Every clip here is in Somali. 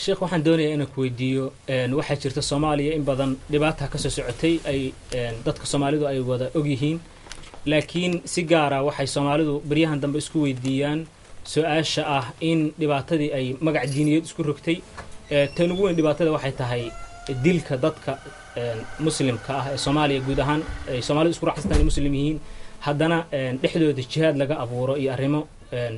sheekh waxaan doonayaa inaan ku weydiiyo waxaa jirta Soomaaliya in badan dhibaata ka soo socotay ay dadka Soomaalidu ay wada og yihiin laakiin si gaar ah waxay Soomaalidu baryahan dambe isku weydiiyaan su'aasha ah in dhibaatadii ay magac diineed isku rogtay tan ugu weyn dhibaatada waxay tahay dilka dadka muslimka ah ee Soomaaliya guud ahaan ay Soomaalidu isku raaxaystaan muslim yihiin haddana dhexdooda jihaad laga abuuro iyo arrimo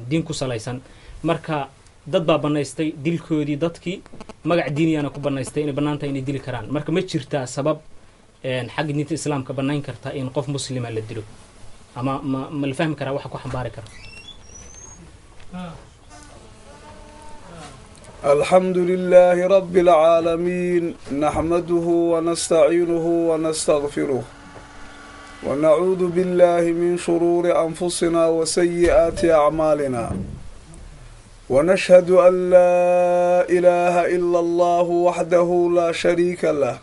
diin ku salaysan marka dad baa banaystay dilkoodii dadkii magac diiniyana ku banaystay inay banaanta inay dili karaan marka ma jirtaa sabab xaq diinta islaamka banayn karta in qof muslima la dilo ama ma la fahmi karaa waxa ku xambaari kara الحمد لله رب العالمين نحمده ونستعينه ونستغفره ونعوذ بالله من شرور أنفسنا وسيئات أعمالنا ونشهد أن لا إله إلا الله وحده لا شريك له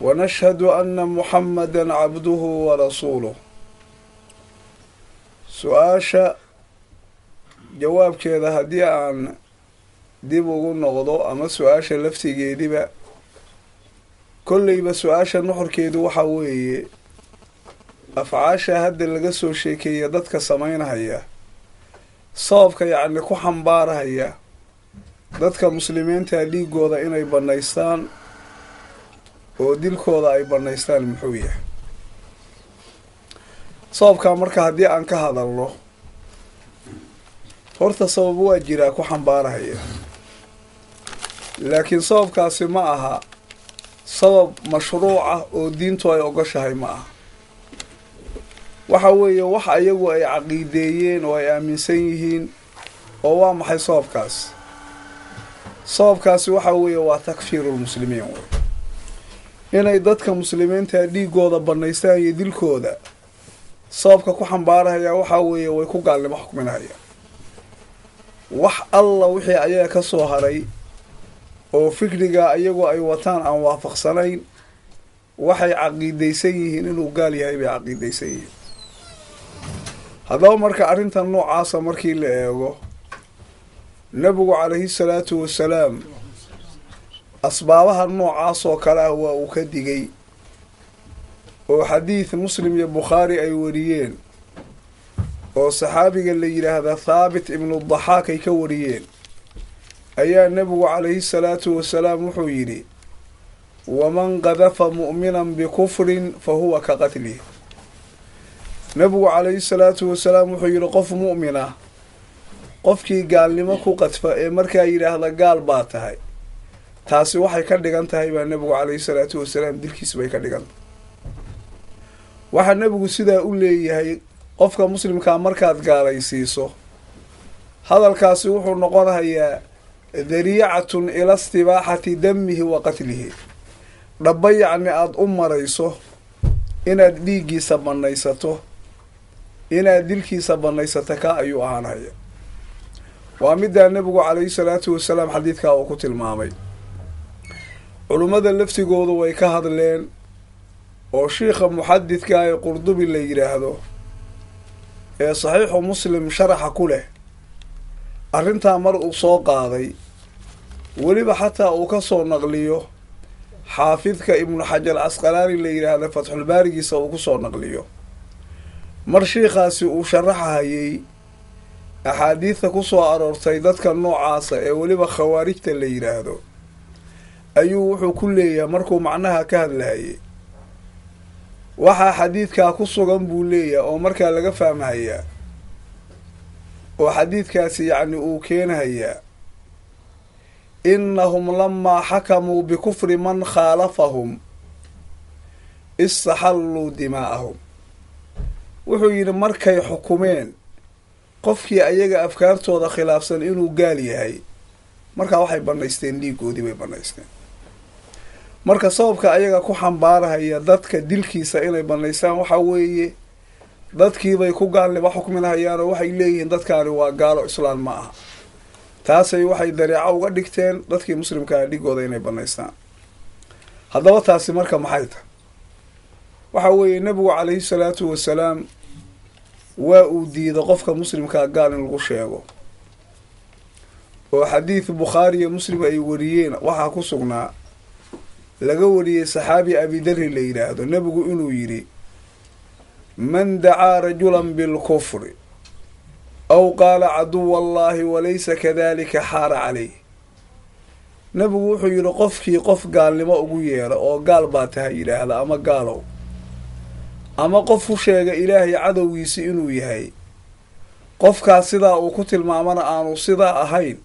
ونشهد أن محمدا عبده ورسوله سؤاشا جواب كذا هدي عن dib ugu noqdo ama su'aasha laftigeediba kollayba su'aasha nuxurkeedu waxa weeye afcaasha hadda laga soo sheekeeya dadka samaynahaya sababka yacni ku xambaarahaya dadka muslimiinta dhiigooda inay banaystaan oo dilkooda ay banaystaan muxuu yahay sababka marka haddii aan ka hadalno horta sabab waa jiraa ku xambaarahaya laakiin sababkaasi ma aha sabab mashruuc ah oo diintu ay ogoshahay ma aha waxa weeye wax ayagu ay caqiideeyeen oo ay aaminsan yihiin oo waa maxay sababkaasi waxa weeye waa takfiirulmuslimiin wey inay dadka muslimiinta dhiigooda banaystaan iyo dilkooda sababka ku xambaarahaya waxa weeye way ku gaalnimo xukminahaya wax alla wixii ayaga ka soo haray oo fikriga ayagu ay wataan aan waafaqsanayn waxay caqiidaysan yihiin inuu gaal yahay bay caqiidaysan yihiin haddaba marka arrintan noocaasa markii la eego nebigu calayhi salaatu wasalaam asbaabaha noocaas oo kale ah waa uu ka digay oo xadiid muslim iyo bukhaari ay wariyeen oo saxaabiga la yidhaahda thaabit ibnu daxaak ay ka wariyeen ayaa nebigu calayhi salaatu wasalaam wuxuu yidhi waman qadafa mu'minan bikufrin fa huwa ka qatlih nebigu calayhi salaatu wasalaam wuxuu yidhi qof mu'min ah qofkii gaalnimo ku qadfa ee markaa yidhaahda gaal baa tahay taasi waxay ka dhigan tahay baa nebigu calayhi salaatu wasalaam dilkiis bay ka dhigan tahay waxaa nebigu sidaa u leeyahay qofka muslimkaa markaad gaalaysiiso hadalkaasi wuxuu noqonayaa dariicatun ila istibaaxati damihi wa qatlihi dhaba yacni aada u marayso inaad dhiiggiisa banaysato inaad dilkiisa banaysato ka ayuu ahaanaya waa middaa nebigu calayhi salaatu wasalaam xadiidkaa uu ku tilmaamay culummada laftigoodu way ka hadleen oo shiikha muxadidka ee qurdubi la yidhaahdo ee saxiixu muslim sharaxa ku leh arrintaa mar uu soo qaaday weliba xataa uu ka soo naqliyo xaafidka ibnu xajar casqalaani la yidhaahda fatxulbaarigiisa uu ku soo naqliyo mar shiikhaasi uu sharaxahayay axaadiidta ku soo aroortay dadka noocaasa ee weliba khawaarijta la yidhaahdo ayuu wuxuu ku leeyahay markuu macnaha ka hadlahayay waxaa xadiidkaa ku sugan buu leeyahay oo markaa laga fahmahayaa oo xadiidkaasi yacni uu keenahayaa innahum lamaa xakamuu bikufri man khaalafahum istaxalluu dimaa'ahum wuxuu yidhi markay xukumeen qofkii ayaga afkaartooda khilaafsan inuu gaal yahay markaa waxay banaysteen dhiigoodii bay banaysteen marka sababka ayaga ku xambaarahaya dadka dilkiisa inay banaystaan waxaa weeye dadkiibay ku gaalnimo xukminahayaanoo waxay leeyihiin dadkaani waa gaalo islaan ma aha taasay waxay dareeco uga dhigteen dadkii muslimkaa dhigooda inay banaystaan haddaba taasi marka maxay tahay waxa weeye nebigu calayhi salaatu wasalaam waa uu diiday qofka muslimkaa gaal in lagu sheego oo xadiid bukhaari iyo muslim ay wariyeen waxaa ku sugnaa laga wariyey saxaabi abidari la yidhaahdo nebigu inuu yidhi man dacaa rajulan bilkufri aw qaala caduwa allahi walaysa kadalika xaara calayh. nebigu wuxuu yidhi qofkii qof gaalnimo ugu yeera oo gaal baa tahay yidhaahda ama gaalow, ama qof u sheega ilaahay cadowgiisi inuu yahay, qofkaas sidaa uu ku tilmaamana aanu sidaa ahayn,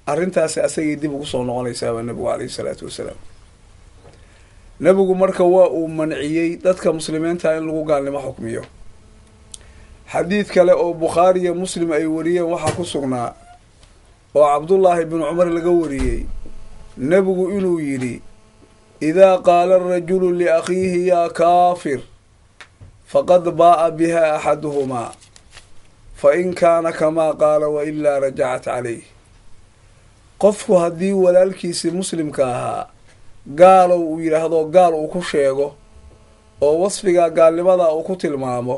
arrintaasi asagay dib ugu soo noqonaysaaba nebigu calayhi salaatu wasalaam. nebigu marka waa uu manciyey dadka muslimiinta in lagu gaalnimo xukmiyo. xadiid kale oo bukhaari iyo muslim ay wariyeen waxaa ku sugnaa oo cabdullaahi binu cumar laga wariyey nebigu inuu yidhi idaa qaala arajulu liakhiihi yaa kaafir faqad baa'a biha axaduhumaa fa in kaana kamaa qaala wa ilaa rajacat calayh. qofku haddii walaalkiisii muslimka ahaa gaalow uu yidhaahdo gaal uu ku sheego oo wasfigaa gaalnimadaa uu ku tilmaamo,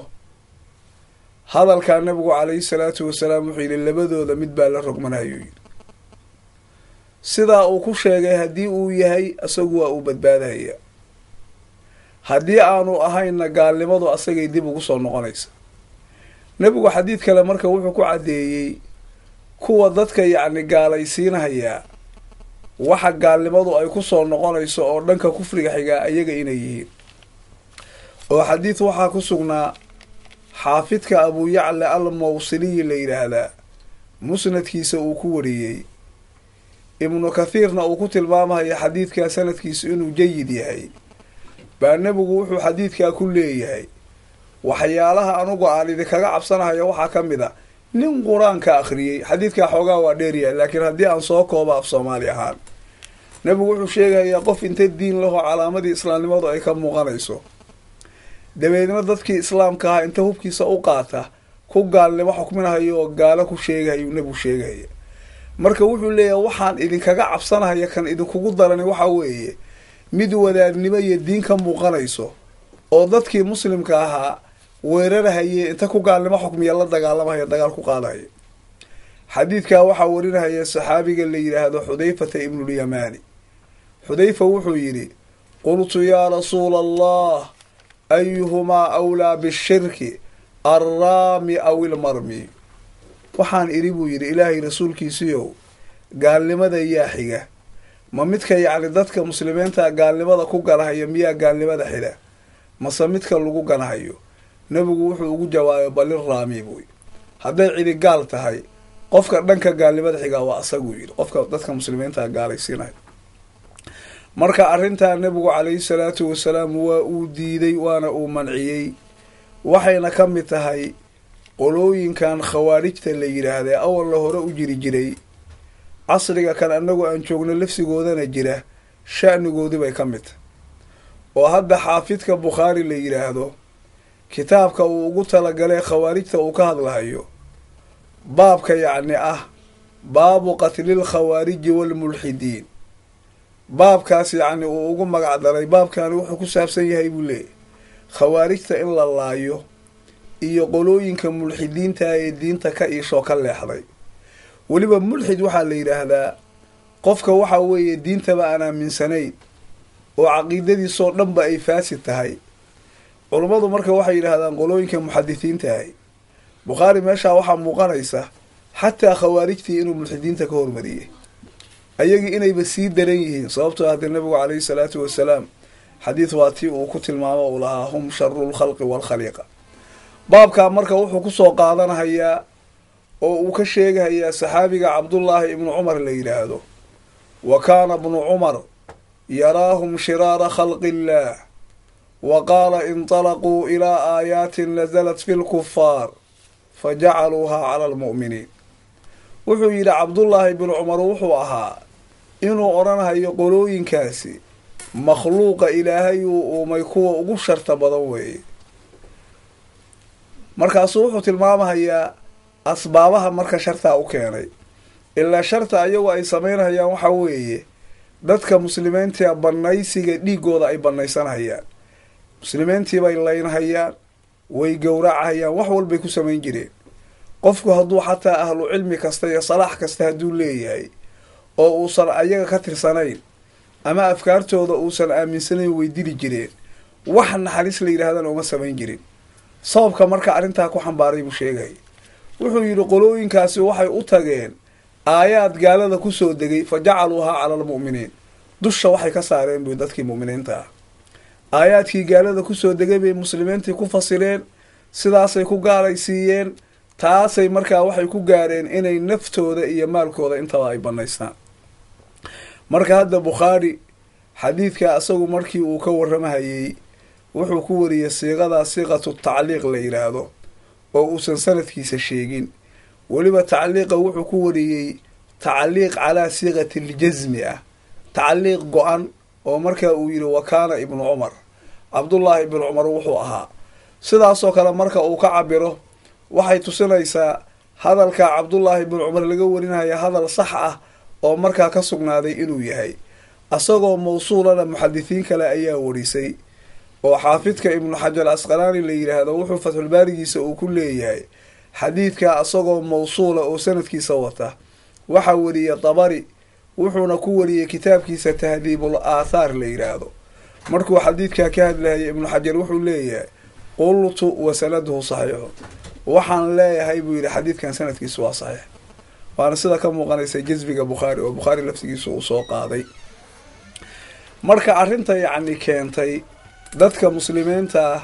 hadalkaa nebigu calayhi salaatu wasalaam wuxuu yidhi labadooda mid baa la rogmanayuu yidhi. sidaa uu ku sheegay haddii uu yahay isagu waa uu badbaadahaya, haddii aanu ahaynna gaalnimadu asagay dib ugu soo noqonaysa. nebigu xadiid kale marka wuxuu ku caddeeyey kuwa dadka yacni gaalaysiinahayaa waxa gaalnimadu ay ku soo noqonayso oo dhanka kufriga xigaa ayaga inay yihiin. oo xadiid waxaa ku sugnaa xaafidka abuu yacla al mawsiliyi la yidhaahdaa musnadkiisa uu ku wariyey, ibnu kathiirna uu ku tilmaamahaya xadiidkaa sanadkiisu inuu jayid yahay, baa nebigu wuxuu xadiidkaa ku leeyahay waxyaalaha anugu aan idinkaga cabsanahaya waxaa ka mid a nin qur-aanka akhriyey. xadiidkaa xoogaa waa dheeryahay, laakiin haddii aan soo kooba af soomaali ahaan, nebigu wuxuu sheegayaa qof inta diin lahoo calaamadii islaamnimadu ay ka muuqanayso, dabeedna dadkii islaamka ahaa inta hubkiisa u qaata ku gaalnimo xukminahayo oo gaalo ku sheegahayuu nebigu sheegahaya. marka wuxuu leeyahay waxaan idinkaga cabsanahaya kan idinkugu darani waxa weeye mid wadaadnimo iyo diin ka muuqanayso oo dadkii muslimka ahaa weerarahayee inta ku gaalnimo xukmiya la dagaalamahaya, dagaal ku qaadahaya. xadiidkaa waxaa warinahaya saxaabiga la yidhaahdo xudayfata ibnulyamaani. xudayfa wuxuu yidhi qultu yaa rasuula allah ayuhumaa awlaa bishirki arraami aw ilmarmi. waxaan idhi buu yidhi ilaahay rasuulkiisiiow gaalnimada yaa xiga, ma midka yacni dadka muslimiinta gaalnimada ku ganahayo miyaa gaalnimada xidha, mase midka lagu ganahayo? nebigu wuxuu ugu jawaabay baliraami buuy, hadday cidi gaal tahay qofka dhanka gaalnimada xigaa waa asaguu yidhi, qofka dadka muslimiinta gaalaysiinayo. marka arrintaa nebigu calayhi salaatu wasalaam waa uu diiday waana uu manciyey. waxayna ka mid tahay qolooyinkan khawaarijta la yidhaahda awalla hore u jiri jiray, casriga kan annagu aan joogno lafsigoodana jira, sha'nigoodii bay ka mid tahay. oo hadda xaafidka bukhaari la yidhaahdo kitaabka uu ugu talagalay khawaarijta uu ka hadlahayo, baabka yacni ah baabu qatlil khawaariji waalmulxidiin, baabkaas yacni uu ugu magac daray baabkani wuxuu ku saabsan yahay buu leeyahy khawaarijta in la laayo iyo qolooyinka mulxidiinta ee diinta ka iishoo ka leexday. weliba mulxid waxaa la yidhaahdaa qofka waxa weeye diintaba aan aaminsanayn oo caqiidadiisoo dhanba ay faasid tahay. culummadu marka waxay yidhaahdaan qolooyinka muxadisiinta ahy, bukhaari meeshaa waxaa muuqanaysa xataa khawaarijtii inuu mulxidiinta ka hormariyey, ayagii inayba sii daran yihiin. sababtoo haddee nabigu calayhi salaatu wasalaam xadiid waa tii uu ku tilmaamo uu lahaa hum sharu lkhalqi waalkhaliiqa. baabkaa marka wuxuu kusoo qaadanahayaa oo uu ka sheegahayaa saxaabiga cabdullaahi ibnu cumar la yidhaahdo, wa kaana bnu cumar yaraahum shiraara khalqi illaah wa qaala inطalaquu ilaa aayaatin nasalat fi lkufaar fajacaluuhaa cala almu'miniin. wuxuu yidhi cabdullaahi ibnu cumar wuxuu ahaa inuu odhanhayo qolooyinkaasi makhluuqa ilaahay uu uumay kuwa ugu sharta badan weeye. markaasuu wuxuu tilmaamahayaa asbaabaha marka shartaa u keenay, ilaa sharta ayagu ay samaynhayaan waxa weeye dadka muslimiinta banaysiga dhiigooda ay banaysanhayaan, muslimiintii bay laynhayaan, way gowracahayaan, wax walbay ku samayn jireen. qofku hadduu xataa ahlu cilmi kasta iyo salaax kasta hadduu leeyahay oo uusan ayaga ka tirsanayn ama afkaartooda uusan aaminsanayn way dili jireen, wax naxariis la yidhaahdana uma samayn jirin. sababka marka arrintaa ku xambaaray buu sheegay. wuxuu yidhi qolooyinkaasi waxay u tageen aayaad gaalada kusoo degay fa jacaluuhaa cala almu'miniin, dusha waxay ka saareen buy dadkii mu'miniinta ah. aayaadkii gaalada kusoo degay bay muslimiintii ku fasireen, sidaasay ku gaalaysiiyeen. taasay markaa waxay ku gaareen inay naftooda iyo maalkooda intaba ay bannaystaan. marka hadda bukhaari xadiidka asagu markii uu ka warramahayey wuxuu ku wariyey siiqadaa siiqatu tacliiq la yidhaahdo oo uusan sanadkiisa sheegin. weliba tacliiqa wuxuu ku wariyey tacliiq calaa siiqati ljasmi ah, tacliiq go-an oo markaa uu yidhi wa kaana ibnu cumar, cabdullaahi ibnu cumar wuxuu ahaa. sidaasoo kale marka uu ka cabiro waxay tusinaysaa hadalka cabdullaahi ibnu cumar laga warinaya hadal sax ah oo markaa ka sugnaaday inuu yahay. asagoo mawsuulana muxadisiin kale ayaa warisay oo xaafidka ibnu xajar asqalaani la yidhaahdo wuxuu fatxulbaarigiisa uu ku leeyahay xadiidka asagoo mawsuula oo sanadkiisa wata waxaa wariyey dabari, wuxuuna ku wariyey kitaabkiisa tahdiibul aathaar la yidhaahdo. markuu xadiidkaa ka hadlayay ibnu xajar wuxuu leeyahay qultu wa sanaduhu saxiixun, waxaan leeyahay buu yidhi xadiidkan sanadkiisu waa saxiix. waana sida ka muuqanaysa jasbiga bukhaari oo bukhaari laftigiisu uu soo qaaday. marka arrinta yacni keentay dadka muslimiinta ah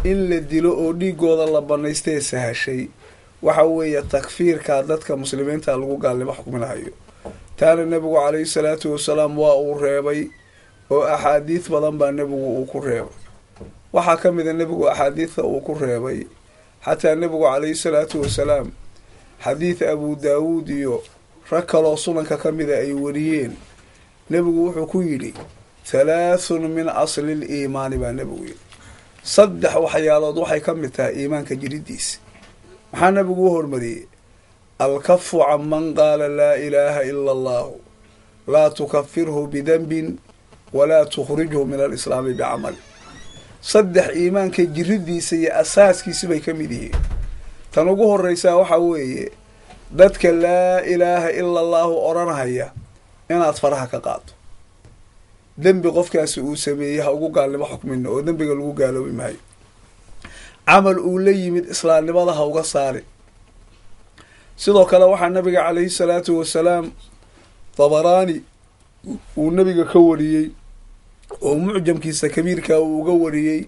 in la dilo oo dhiigooda la bannaystee sahashay waxa weeye takfiirka dadka muslimiinta lagu gaalnimo xukminahayo. taana nebigu calayhi salaatu wasalaam waa uu reebay oo axaadiid badan baa nebigu uu ku reebay. waxaa ka mida nebigu axaadiidta uu ku reebay xataa nebigu calayhi salaatu wasalaam xadiid abu daawuud iyo rag kaloo sunanka ka mida ay wariyeen, nebigu wuxuu ku yidhi 3 min asli liimaani baa nebigu yidhi, 3 waxyaalood waxay ka mid tahay iimaanka jiridiisa. maxaa nebigu u hormariyey? alkafu can man qaala laa ilaaha ila allahu laa tukafirhu bidanbin walaa tukhrijhu min alislaami bicamali. 3 iimaanka jiridiisa iyo asaaskiisi bay ka mid yihiin. tan ugu horreysaa waxaa weeye dadka laa ilaaha ila allahu odhanhaya inaad faraha ka qaado. dembi qofkaasi uu sameeyey ha ugu gaalnimo xukmina oo dembiga lagu gaaloobi maayo. camal uu la yimid islaamnimada ha uga saari. sidoo kale waxaa nabiga calayhi salaatu wasalaam dabaraani uu nabiga ka wariyey oo mucjamkiisa kabiirka uu uga wariyey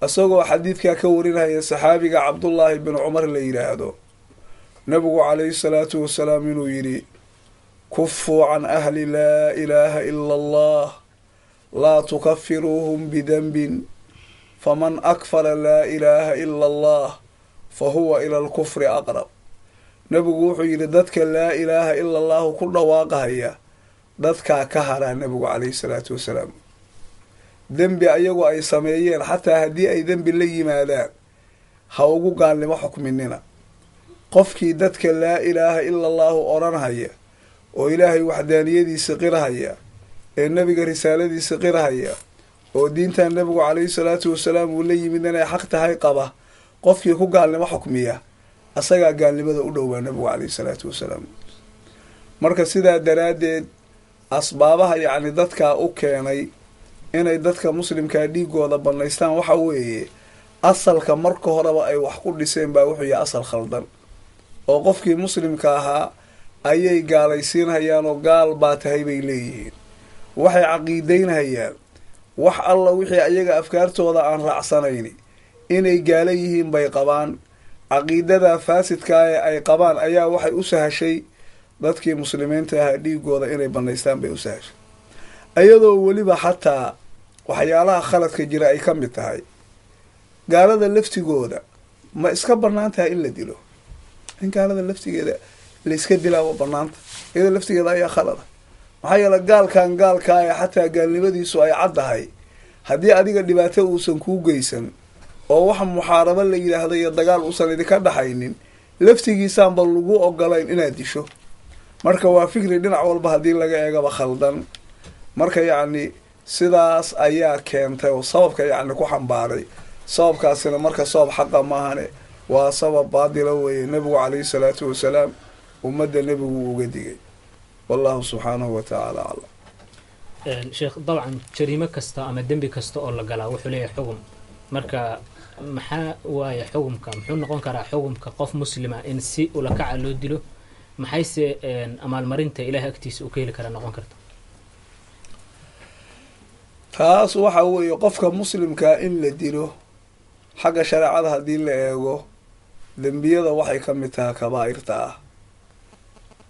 isagoo xadiidkaa ka warinaya saxaabiga cabdullaahi bin cumar la yidhaahdo, nabigu calayhi salaatu wasalaam inuu yidhi kufuu can ahli laa ilaaha ila allah laa tukafiruuhum bidanbin faman akfara laa ilaaha ila allah fa huwa ila alkufri aqrab. nabigu wuxuu yidhi dadka laa ilaaha ila allahu ku dhawaaqahaya dadkaa ka haraa nabigu calayhi salaatu wasalaam. dembi ayagu ay sameeyeen xataa haddii ay dembi la yimaadaan ha ugu gaalnimo xukminina. qofkii dadka laa ilaaha ila allahu odhanhaya oo ilaahay waxdaaniyadiisa qirahaya ee nebiga risaaladiisa qirahaya oo diintan nebigu calayhi salaatu wasalaam uu la yimid inay xaq tahay qaba, qofkii ku gaalnimo xukmiya asagaa gaalnimada u dhowaa nebigu calayhi salaatu wasalaam. marka sidaa daraaddeed asbaabaha yacni dadkaa u keenay inay dadka muslimkaa dhiigooda bannaystaan waxa weeye asalka marka horeba ay wax ku dhiseen baa wuxuu yahay asal khaldan oo qofkii muslimka ahaa ayay gaalaysiinhayaan oo gaal baa tahay bay leeyihiin. waxay caqiideynhayaan wax alla wixii ayaga afkaartooda aan raacsanayni inay gaala yihiin bay qabaan. caqiidada faasidkaa ee ay qabaan ayaa waxay u sahashay dadkii muslimiinta ahaa dhiigooda inay bannaystaan bay u sahashay, iyadoo weliba xataa waxyaalaha khaladka jira ay ka mid tahay. gaalada laftigooda ma iska bannaan tahay in la dilo? in gaalada laftigeeda la iska dilaa waa bannaanta, iyada laftigeeda ayaa khalada. maxaa yeele gaalkan gaalkaa ee xataa gaalnimadiisu ay caddahay haddii adiga dhibaato uusan kuu geysan oo wax muxaarabo la yidhaahda iyo dagaal uusan idinka dhaxaynin laftigiisaanba lagu ogolayn inaad disho. marka waa fikri dhinac walba haddii laga eegaba khaldan. marka yacni sidaas ayaa keentay oo sababka yacni ku xambaaray. sababkaasina marka sabab xaqa maahane waa sabab baadila weeye nebigu calayhi salaatu wasalaam ummadda nebigu uga digay wallahu subxaanahu wa tacaala aclam. sheekh dabcan jariimo kasta ama dembi kasta oo la galaa wuxuu leeyahay xugum, marka maxaa waaye xugumka muxuu noqon karaa xugumka qof muslima in si ula kaca loo dilo, maxayse amaalmarinta ilaahay agtiisa uu ka heli karaa noqon karta? taas waxa weeye qofka muslimkaa in la dilo xagga shareecada haddii la eego dembiyada waxay ka mid tahay kabaa'irta ah.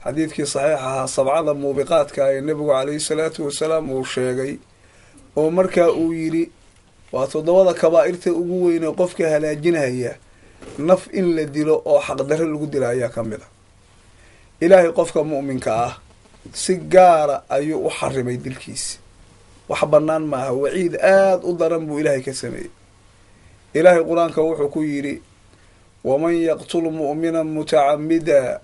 xadiidkii saxiix ahaa 7 muubiqaadka ee nebigu calayhi salaatu wasalaam uu sheegay oo markaa uu yidhi waa 7 kabaa'irta ugu weyne qofka halaajinaya naf in la dilo oo xaqdarre lagu dila ayaa ka mid a. ilaahay qofka mu'minka ah si gaara ayuu u xarimay dilkiisi, wax bannaan maaha, waciid aada u daran buu ilaahay ka sameeyey. ilaahay qur-aanka wuxuu ku yidhi waman yaqtul mu'mina mutacamida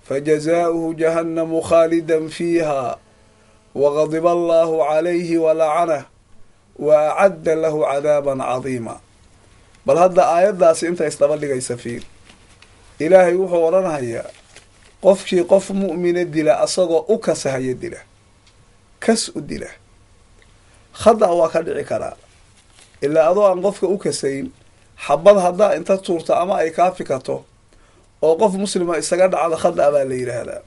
fajazaa'uhu jahannamu khaalidan fiiha waqadiba allaahu calayhi walacanah wa acadda lahu cadaaban cadiima. bal hadda aayaddaasi inta isdaba dhigaysa fiir, ilaahay wuxuu odhanhayaa qofkii qof mu'mina dila asagoo u kasahaya dila, kas u dila, khada waa ka dhici karaa ilaa adoo aan qofka u kasayn xabad haddaa inta tuurta ama ay kaa fikato oo qof muslima isaga dhacda khada baa la yidhaahdaa.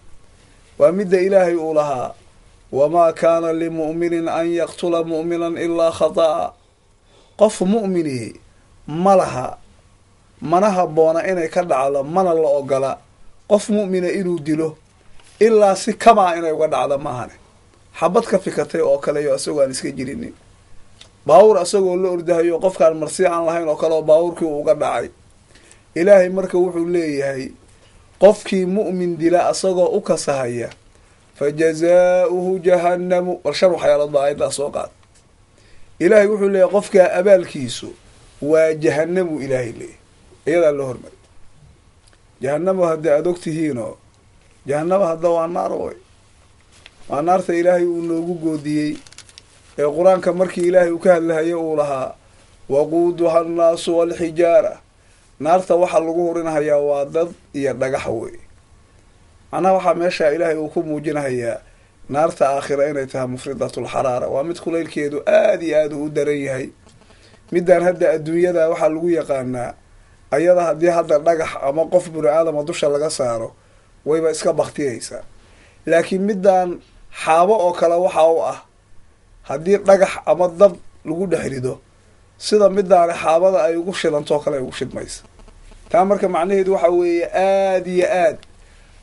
waa midda ilaahay uu lahaa wamaa kaana limu'minin an yaqtula mu'minan ilaa khata'a. qof mu'minihi ma laha, mana habboona inay ka dhacdo, mana la ogola qof mu'mina inuu dilo ilaa si kamaa inay uga dhacdo maahane. xabad ka fikatay oo kaleyo isagoo aan iska jirinin, baawur asagoo la ordahayo qofkaan marsi aan lahayn oo kale oo baawurkii uu uga dhacay. ilaahay marka wuxuu leeyahay qofkii mu'min dila asagoo u kasahaya fajazaa'uhu jahannamu. war 5 waxyaalood baa aayaddaa soo qaad. ilaahay wuxuu leeyahay qofkaa abaalkiisu waa jahannamu. ilaahay leeyahy iyadaa loo hormari. jahannamu hadda aada og tihiinoo jahannama hadda waa naar way, waa naarta ilaahay uu noogu goodiyey ee qur-aanka markii ilaahay uu ka hadlahayo uu lahaa waquuduha annaasu walxijaara. naarta waxaa lagu hurinhayaa waa dad iyo dhagax wey. macnaha waxaa meesha ilaahay uu ku muujinahayaa naarta aakhira inay tahay mufridatulxaraara, waa mid kulaylkeedu aada iyo aada u daran yahay. midaan hadda adduunyada waxaa lagu yaqaanaa ayada haddii hadda dhagax ama qof bini aadama dusha laga saaro wayba iska baktiyaysaa, laakiin midaan xaabo oo kale waxa u ah haddii dhagax ama dab lagu dhex rido sida midaani xaabada ay ugu shidantoo kale ay ugu shidmaysa. taa marka macnaheedu waxa weeye aada iyo aad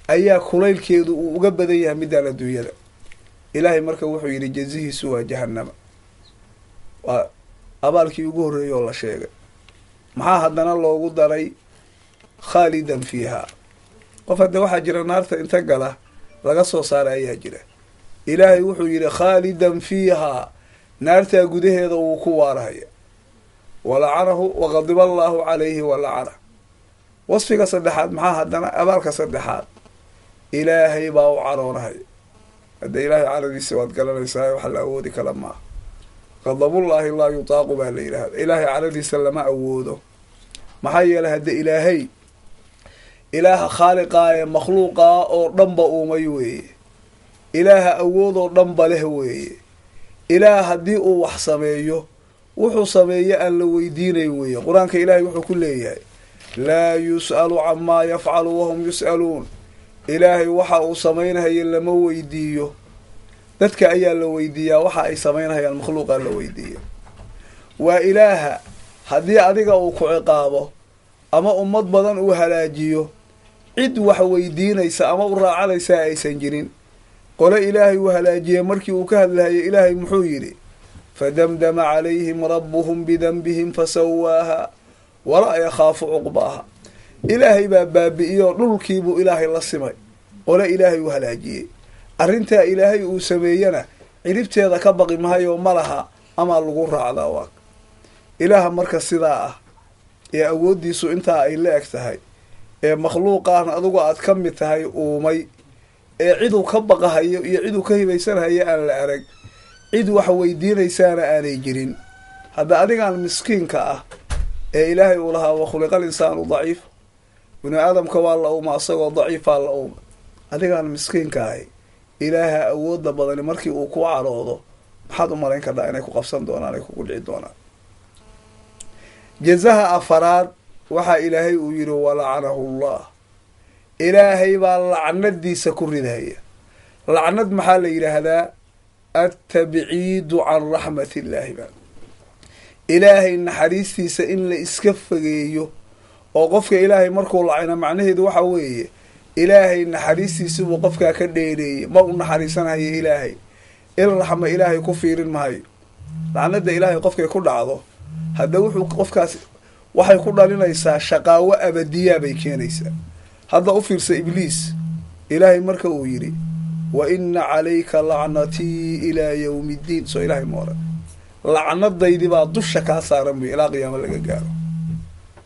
ayaa kulaylkeedu uu uga badan yahay midaan adduunyada. ilaahay marka wuxuu yidhi jazihiisu waa jahannama, waa abaalkii ugu horreeyay oo la sheegay. maxaa haddana loogu daray khaalidan fiiha. qof hadda waxaa jira naarta inta gala laga soo saaray ayaa jira. ilaahay wuxuu yidhi khaalidan fiihaa, naartaa gudaheeda wuu ku waarahaya. walacanahu waqadiba allaahu calayhi walacana. wasfiga saddexaad maxaa haddana abaalka saddexaad, ilaahay baa u caroonahaya. hadda ilaahay caradiisa waad garanaysaa, waxa la awoodi kala maaha. qadabullaahi laa yutaaqu baa la yidhaahda. ilaahay caradiisa lama awoodo, maxaa yeelay hadda ilaahay ilaaha khaaliqaa ee makhluuqaa oo dhanba uumay weeye, ilaaha awoodoo dhanba leh weeye. ilaah haddii uu wax sameeyo wuxuu sameeye aan la weydiinayn weeye. qur-aanka ilaahay wuxuu ku leeyahay laa yus'alu camaa yafcalu wahum yus'aluun. ilaahay waxa uu samaynahaya lama weydiiyo, dadka ayaa la weydiiyaa. waxa ay samaynahayaan makhluuqaa la weydiiya. waa ilaaha haddii adiga uu ku ciqaabo ama ummad badan uu halaajiyo cid wax weydiinaysa ama u raacanaysaa aysan jirin. qole ilaahay uu halaajiyey markii uu ka hadlahayay ilaahay muxuu yidhi fadamdama calayhim rabbuhum bidanbihim fasawaaha walaa yakhaafu cuqbaaha. ilaahay baa baabi'iyoo dhulkiibuu ilaahay la simay qole ilaahay uu halaajiyey. arrintaa ilaahay uu sameeyana ciribteeda ka baqi mahayo ma laha amaa lagu raacdaa. waa ilaaha marka sidaa ah ee awooddiisu intaa ay la eg tahay, ee makhluuqaan adugu aad ka mid tahay uumay, ee ciduu ka baqahayo iyo ciduu ka hibaysanahayo aan la arag, cid wax weydiinaysaana aanay jirin. hadda adigaan miskiinka ah ee ilaahay uu lahaa wakhuliqal insaanu daciif, bini aadamka waa la uuma asagoo daciifaa la uuma adigaan miskiinka ahay ilaaha awoodda badani markii uu ku caroodo maxaad u malayn kardhaa inay ku qabsan doonaan ay kugu dhici doonaan. jazaha afaraad waxaa ilaahay uu yidhi walacanahu llah, ilaahay baa lacnadiisa ku ridaya. lacnad maxaa la yidhaahdaa? attabciidu can raxmat illaahi baa ilaahay naxariistiisa in la iska fogeeyo oo qofka ilaahay markuu lacina macnaheedu waxa weeye ilaahay naxariistiisa buu qofkaa ka dheereeyey, ma u naxariisanayo ilaahay, il raxma ilaahay ku fiirin mahayo. lacnada ilaahay qofkay ku dhacdo hadda wuxuu qofkaas waxay ku dhalinaysaa shaqaawo abadiyaa bay keenaysaa. hadda u fiirsa ibliis, ilaahay marka uu yidhi wa ina calayka lacnatii ilaa yawmi ddiin, soo ilaahay ma oran lacnadaydii baa dusha kaa saaran buy ilaa qiyaamo laga gaaro.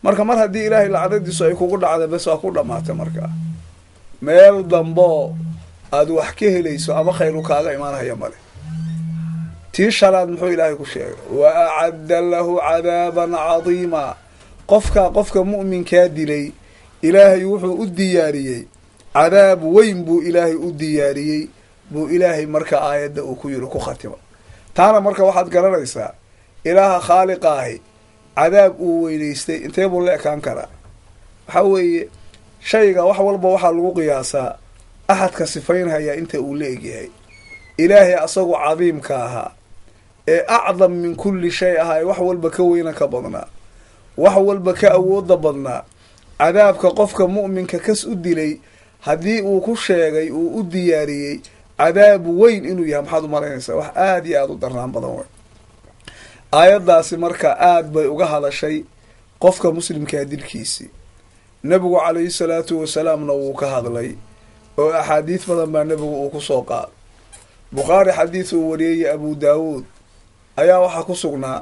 marka mar haddii ilaahay lacnadiisu ay kugu dhacda bes waa ku dhammaatay. markaa meel damboo aada wax ka helayso ama khayru kaaga imaanhaya male. tii shanaad muxuu ilaahay ku sheegay? wa acadda lahu cadaaban cadiima, qofka mu'minkaa dilay ilaahay wuxuu u diyaariyey cadaab weyn buu ilaahay u diyaariyey buu ilaahay marka aayadda uu ku yiri ku khatimo. taana marka waxaad garanaysaa ilaaha khaaliqa ahi cadaab uu weynaystay intee buu la ekaan karaa? waxaa weeye shayga wax walba waxaa lagu qiyaasaa axadka sifaynhaya inta uu la egyahay. ilaahay asagoo cadiimka ahaa ee acdam min kulli shay ahaa ee wax walba ka weyna ka badnaa, wax walba ka awooda badnaa, cadaabka qofka mu'minka kas u dilay haddii uu ku sheegay uu u diyaariyey cadaab weyn inuu yahay, maxaad u malaynaysaa? wax aada iyo aada u darnaan badan wey. aayaddaasi marka aada bay uga hadashay qofka muslimkaa dilkiisii. nebigu calayhi salaatu wasalaamna wuu ka hadlay oo axaadiis badan baa nebigu uu ku soo qaaday. bukhaari xadiis uu wariyey abu daawuud ayaa waxaa ku sugnaa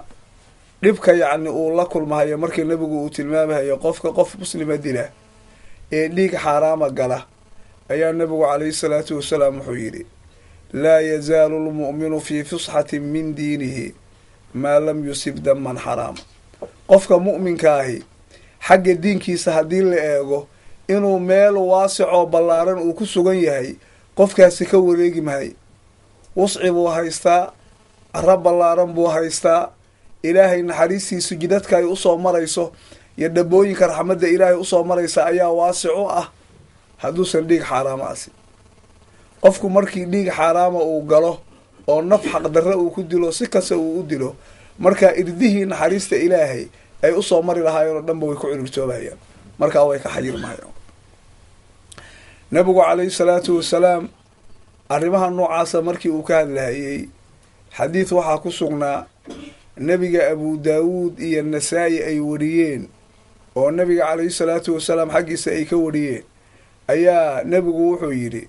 dhibka yacni uu la kulmahayo markii nebigu uu tilmaamahayo qofka qof muslima dila ee dhiig xaaraama gala, ayaa nebigu calayhi salaatu wasalaam wuxuu yidhi laa yazaalu lmu'minu fii fusxatin min diinihi maa lam yusib daman xaraama. qofka mu'minka ahi xagga diinkiisa haddii la eego inuu meel waasicoo ballaaran uu ku sugan yahay, qofkaasi ka wareegi mahay. wusci buu haystaa, carro ballaaran buu haystaa, ilaahay naxariistiisu jidadka ay usoo marayso iyo dhabooyinka raxmadda ilaahay usoo maraysa ayaa waasic u ah hadduusan dhiig xaaraama asi. qofku markii dhiig xaaraama uu galo oo naf xaqdarre uu ku dilo, si kasta uu u dilo, markaa irdihii naxariista ilaahay ay usoo mari lahaayeen oo dhanba way ku cudurtoobayaan, markaa way ka xayirmayaan. nabigu calayhi salaatu wasalaam arrimaha noocaasa markii uu ka hadlahayey xadiid waxaa ku sugnaa nebiga abu daawuud iyo nasaa-i ay wariyeen oo nebiga calayhi salaatu wasalaam xaggiisa ay ka wariyeen, ayaa nebigu wuxuu yidhi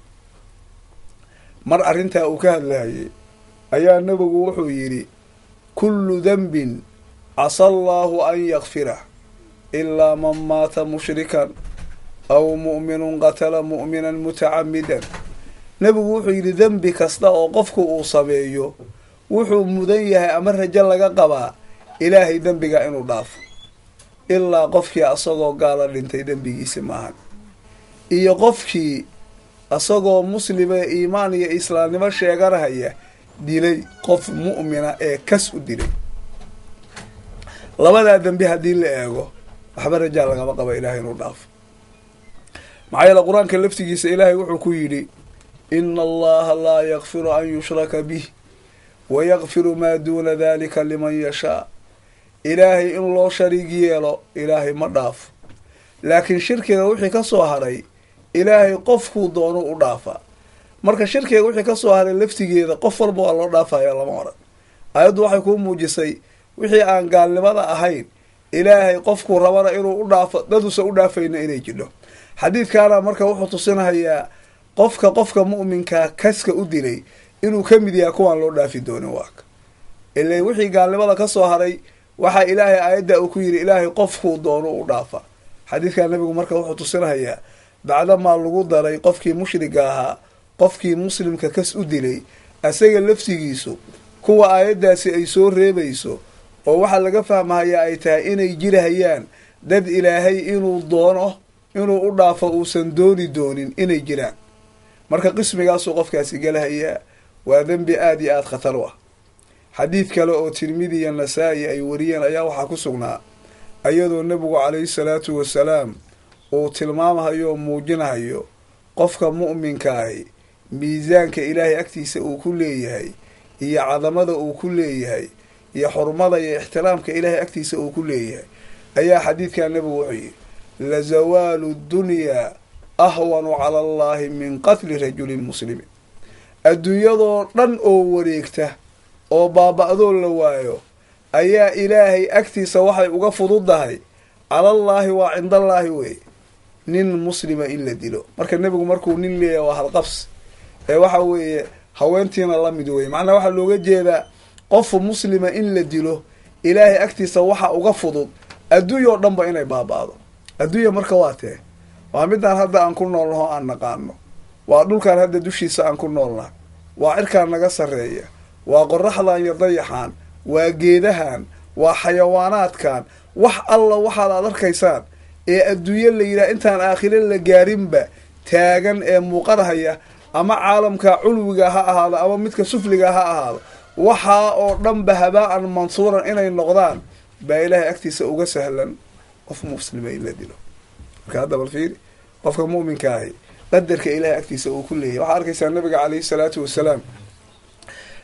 mar arrintaa uu ka hadlahayey ayaa nebigu wuxuu yidhi kullu denbin casa allaahu an yakfirah ilaa man maata mushrikan aw mu'minun qatala mu'minan mutacamidan. nebigu wuxuu yidhi dembi kasta oo qofku uu sameeyo wuxuu mudan yahay ama rajo laga qabaa ilaahay dembiga inuu dhaafo, ilaa qofkii asagoo gaala dhintay dembigiisi maahan, iyo qofkii asagoo muslima iimaan iyo islaamnimo sheeganahaya dilay qof mu'mina ee kas u dilay. labadaa dembi haddii la eego waxba rajaa lagama qaba ilaahay inuu dhaafo. maxaa yeele qur-aanka laftigiisa ilaahay wuxuu ku yidhi ina allaha laa yakfiru an yushraka bih wayakfiru maa duuna dalika liman yashaa. ilaahay in loo shariig yeelo ilaahay ma dhaafo, laakiin shirkiga wixii ka soo haray ilaahay qofkuu doono u dhaafaa. marka shirkiga wixii ka soo haray laftigeeda qof walba waa loo dhaafaya lama oran. aayaddu waxay kuu muujisay wixii aan gaalnimada ahayn ilaahay qofkuu rabana inuu u dhaafo, daduusa u dhaafayna inay jidho. xadiidkaana marka wuxuu tusinahayaa qofka mu'minkaa kaska u dilay inuu ka mid yahay kuwaan loo dhaafi doonin. waaka ilaa wixii gaalnimada ka soo haray waxaa ilaahay aayadda uu ku yidhi ilaahay qofkuu doono u dhaafa. xadiidkaa nabigu marka wuxuu tusinahayaa bacdamaa lagu daray qofkii mushriga ahaa qofkii muslimka kas u dilay, asaga laftigiisu kuwa aayaddaasi ay soo reebayso oo waxaa laga fahmahayaa ay tahay inay jirahayaan dad ilaahay inuu doono inuu u dhaafo uusan dooni doonin inay jiraan. marka qismigaasuu qofkaasi galahayaa. waa dembi aada iyo aada khatar u ah. xadiid kale oo tirmidi iyo nasaa-i ay wariyeen ayaa waxaa ku sugnaa ayadoo nebigu calayhi salaatu wasalaam uu tilmaamahayo oo muujinahayo qofka mu'minka ahi miisaanka ilaahay agtiisa uu ku leeyahay iyo cadamada uu ku leeyahay iyo xurmada iyo ixtiraamka ilaahay agtiisa uu ku leeyahay ayaa xadiidkaa nebigu wuxuu yidhi lazawaalu dunyaa ahwanu cala allaahi min qatli rajulin muslimin. adduunyadoo dhan oo wareegta oo baaba-doo la waayo ayaa ilaahay agtiisa waxay uga fududahay calallaahi waa cindallaahi wey nin muslima in la dilo. marka nebigu markuu nin leeyahay waa halqabs ee waxa weeye haweentiina la mid wey. macnaa waxaa looga jeedaa qof muslima in la dilo ilaahay agtiisa waxa uga fudud adduunyao dhanba inay baaba-do. adduunya marka waa tee waa midaan hadda aan ku noolnaho aan naqaano. waa dhulkaan hadda dushiisa aan ku noolnahay. waa cirkaan naga sarreeya. waa qoraxdan iyo dayaxaan. waa geedahan. waa xayawaanaadkan. wax alla waxaad aad arkaysaan ee adduunyo la yidhaha intaan aakhire la gaarinba taagan ee muuqanhaya ama caalamka culwiga ha ahaado ama midka sufliga ha ahaado waxaa oo dhanba habaa-an mansuuran inay noqdaan baa ilaahay agtiisa uga sahlan qof muslima in la dilo. marka hadda bal fiiri qofka mu'minka ahi qadarka ilaahay agtiisa uu ku leeyahay. waxaa arkaysaa nabiga calayhi salaatu wasalaam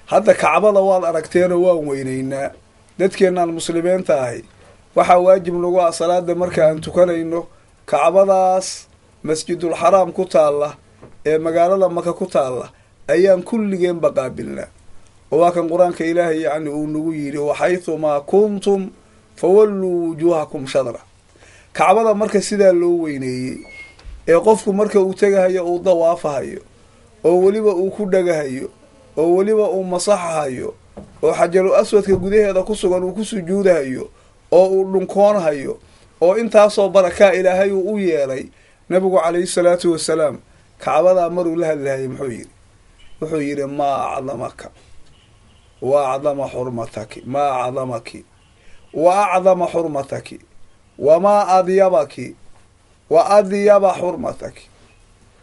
hadda kacbada waad aragteenoo waan weynaynaa. dadkeenaan muslimiinta ahi waxaa waajib nagu ah salaada marka aan tukanayno kacbadaas masjidul xaraam ku taalla ee magaalada maka ku taalla ayaan kulligeenba qaabilnaa. oo waa kan qur-aanka ilaahay yacni uu nagu yidhi waxaytumaa kuntum fawalluu wujuuhakum shadra. kacbada marka sidaa loo weyneeyey ee qofku marka uu tegahayo uu dawaafahayo oo weliba uu ku dhagahayo oo weliba uu masaxahayo oo xajaru aswadka gudaheeda ku sugan uu ku sujuudahayo oo uu dhunkoonhayo oo intaasoo barakaa ilaahay uu u yeelay. nabigu calayhi salaatu wasalaam kacbadaa maruu la hadlahayay wuxuu yidhi maa acdamaka wa acdama xurmataki maa acdamaki wa acdama xurmataki wamaa adyabaki wa adyaba xurmataki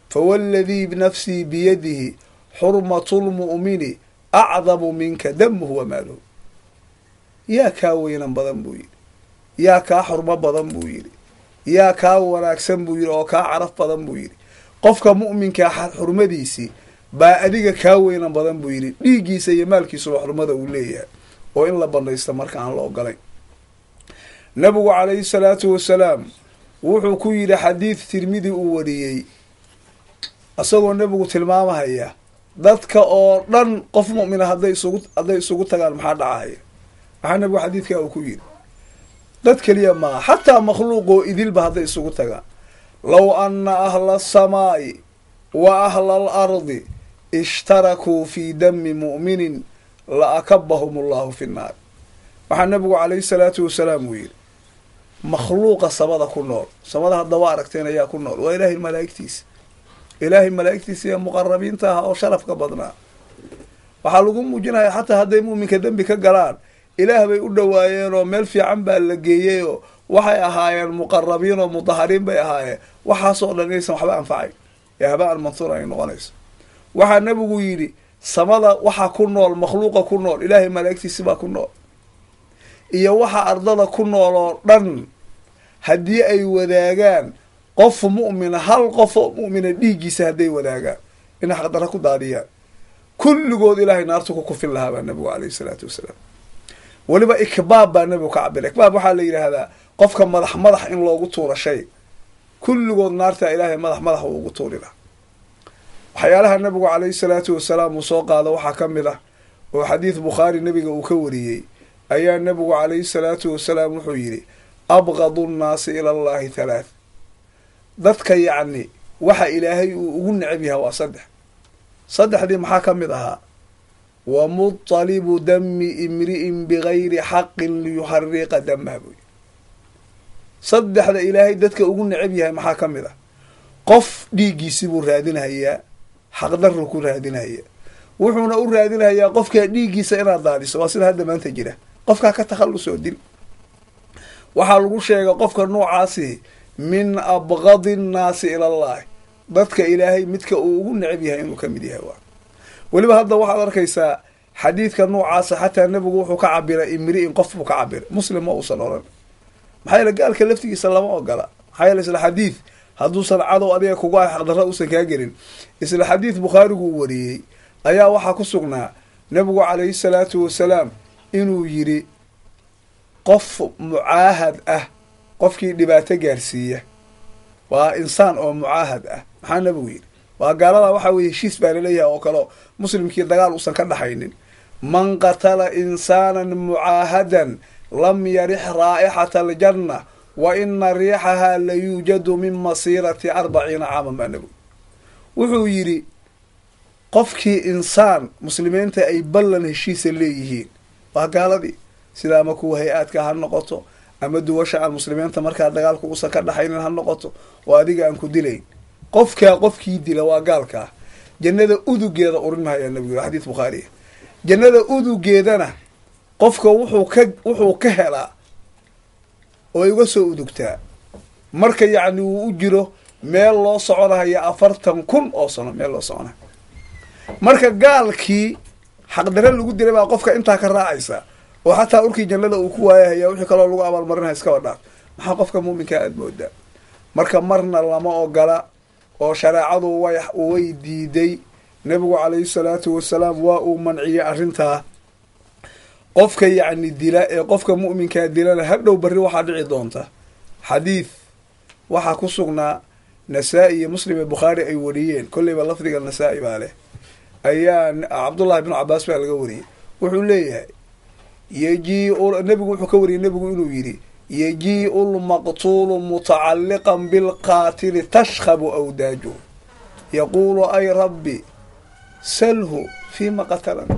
fawalladii binafsii biyadihi xurmatulmu'mini acdamu minka damuhu wa maaluhu. yaa kaa weynan badan buu yidhi. yaa kaa xurmo badan buu yidhi. yaa kaa wanaagsan buu yidhi oo kaa caraf badan buu yidhi. qofka mu'minkaa xurmadiisii baa adiga kaa weynan badan buu yidhi. dhiiggiisa iyo maalkiisuba xurmada uu leeyahay oo in la bandhaysta marka aan la ogolayn. nabigu calayhi salaatu wasalaam wuxuu ku yidhi xadiid tirmidi uu wariyey isagoo nebigu tilmaamahaya dadka oo dhan qof mu'mina hadday isugu tagaan maxaa dhacaya. maxaa nebigu xadiidkaa uu ku yidhi dad keliya maaha xataa makhluuqoo idilba hadday isugu tagaan low anna ahla asamaa'i wa ahla alardi ishtarakuu fii dami mu'minin la akabahum allahu fi nnaar. waxaa nebigu calayhi salaatu wasalaam uu yidhi makhluuqa samada ku nool samada hadda waa aragteen ayaa ku nool waa ilaahay malaa'igtiisa. ilaahay malaa'igtiisa iyo muqarabiinta ah oo sharafka badnaa. waxaa lagu muujinaya xataa hadday mu'minka dembi ka galaan ilaah bay u dhawaayeen oo meel fiican baa la geeyey oo waxay ahaayeen muqarabiin oo mudahariin bay ahaayeen. waxaasoo dhan inaysan waxba anfacayn ee habaan mansuur ay noqonayso. waxaa nebigu yidhi samada waxa ku nool makhluuqa ku nool ilaahay malaa'igtiisi baa ku nool iyo waxa ardada ku nool oo dhan haddii ay wadaagaan qof mu'mina hal qof oo mu'mina dhiiggiisa hadday wadaagaan inay xaqdara ku daadiyaan kulligood ilaahay naartu ku kufin lahaa baa nebigu calayhi salaatu wasalaam. weliba ikbaab baa nebigu ka cabira. ikbaab waxaa la yidhaahdaa qofka madax in loogu tuuro shay kulligood naartaa ilaahay madax uu ugu tuuri lahaa. waxyaalaha nebigu calayhi salaatu wasalaam uu soo qaado waxaa ka mid ah oo xadiid bukhaari nebiga uu ka wariyey ayaa nebigu calayhi salaatu wasalaam wuxuu yidhi abqadu nnaasi ila allahi halaath. dadka yacni waxa ilaahay uu ugu necab yahay waa saddexdii maxaa ka mid ahaa wa mutalibu dami imri'in bigayri xaqin liyuxariqa damaha buy. saddexda ilaahay dadka ugu necab yahay maxaa ka mid ah qof dhiiggiisi buu raadinhayaa xaqdarru ku raadinhaya wuxuuna u raadinhayaa qofkaa dhiiggiisa inaad daadiso. waa sida hadda maanta jira qofkaa ka takhallusoo dil. waxaa lagu sheega qofka noocaasi min abgadi nnaasi ila allahi dadka ilaahay midka uu ugu necab yahay inuu ka mid yahay waa. weliba hadda waxaad arkaysaa xadiidka noocaasa xataa nebigu wuxuu ka cabiray imri'in qof buu ka cabiray, muslim ma uusan odhan. maxaa yeele gaalka laftigiisa lama ogola. maxaa yeele isla xadiid hadduusan cadow adiga kugu ay xaqdarra uusan kaa gelin, isla xadiid bukhaarigu uu wariyey ayaa waxaa ku sugnaa nebigu calayhi salaatu wasalaam inuu yidhi qof mucaahad ah qofkii dhibaato gaarsiiya waa insaan oo mucaahad ah. maxaa nebigu yidhi? waa gaalada waxaa weye heshiis baa laleeyahay oo kaleo muslimkii dagaal uusan ka dhaxaynin. man qatala insaanan mucaahadan lam yarix raa'ixata aljanna wa ina riixahaa la yuujadu min masiirati 40 caaman baa nebigu wuxuu yidhi qofkii insaan muslimiinta ay ballan heshiisa leeyihiin waa gaaladii, sida ama kuwa hay-aadka ha noqoto ama duwasha aan muslimiinta markaa dagaalku uusan ka dhaxaynin ha noqoto oo adiga aan ku dilayn. qofkii dila waa gaalkaa, jannada udugeeda urin mahayaa nabigu xadiis bukhaariya. jannada udugeedana qofka wuxuu ka helaa oo ay uga soo udugtaa marka yacni uu u jiro meel loo soconahaya 40,000 oo sano meel loo soconayo. marka gaalkii xaqdare lagu dilay baa qofka intaa ka raacaysa oo xataa urkii jannada uu ku waayahaya wixii kaloo lagu abaalmarinaya iska wadhaa. maxaa qofka muuminkaa aad moodaa? marka marna lama ogola oo shareecadu way diiday. nebigu calayhi salaatu wasalaam waa uu manciyey arrintaa. qofka yacni dila ee qofka mu'minkaa dilana hadhow barri waxaa dhici doonta xadiid waxaa ku sugnaa nasaa-i iyo muslim ee bukhaari ay wariyeen, kolleyba lafdiga nasaa-i baa leh, ayaa cabdullahi bnu cabaas baa laga wariyey. wuxuu leeyahay nebigu wuxuu ka wariyey nebigu inuu yidhi yajii'u lmaqtuulu mutacalliqan bilqaatili tashkhabu awdaaju yaquulu ay rabbi salhu fiima qatalana.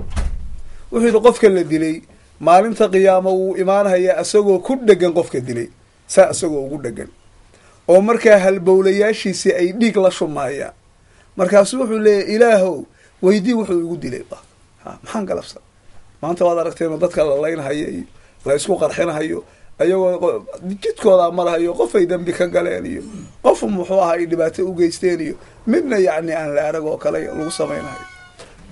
wuxuu yidhi qofka la dilay maalinta qiyaamo wuu imaanayaa asagoo ku dhegan qofka dilay, saa isagoo ugu dhegan oo markaa halbowlayaashiisii ay dhiig la shumaayaan. markaasu wuxuu leeyahy ilaahow weydii wuxuu igu dilay maxaan galabsan. maanta waad aragteen dadka la laynhayo iyo la isku qarxinhayo ayagoo jidkooda marahayo qofay dambi ka galeen iyo qof muxuu ahaa ay dhibaato u geysteen iyo midna yacni aan la arag oo kale lagu samaynayo.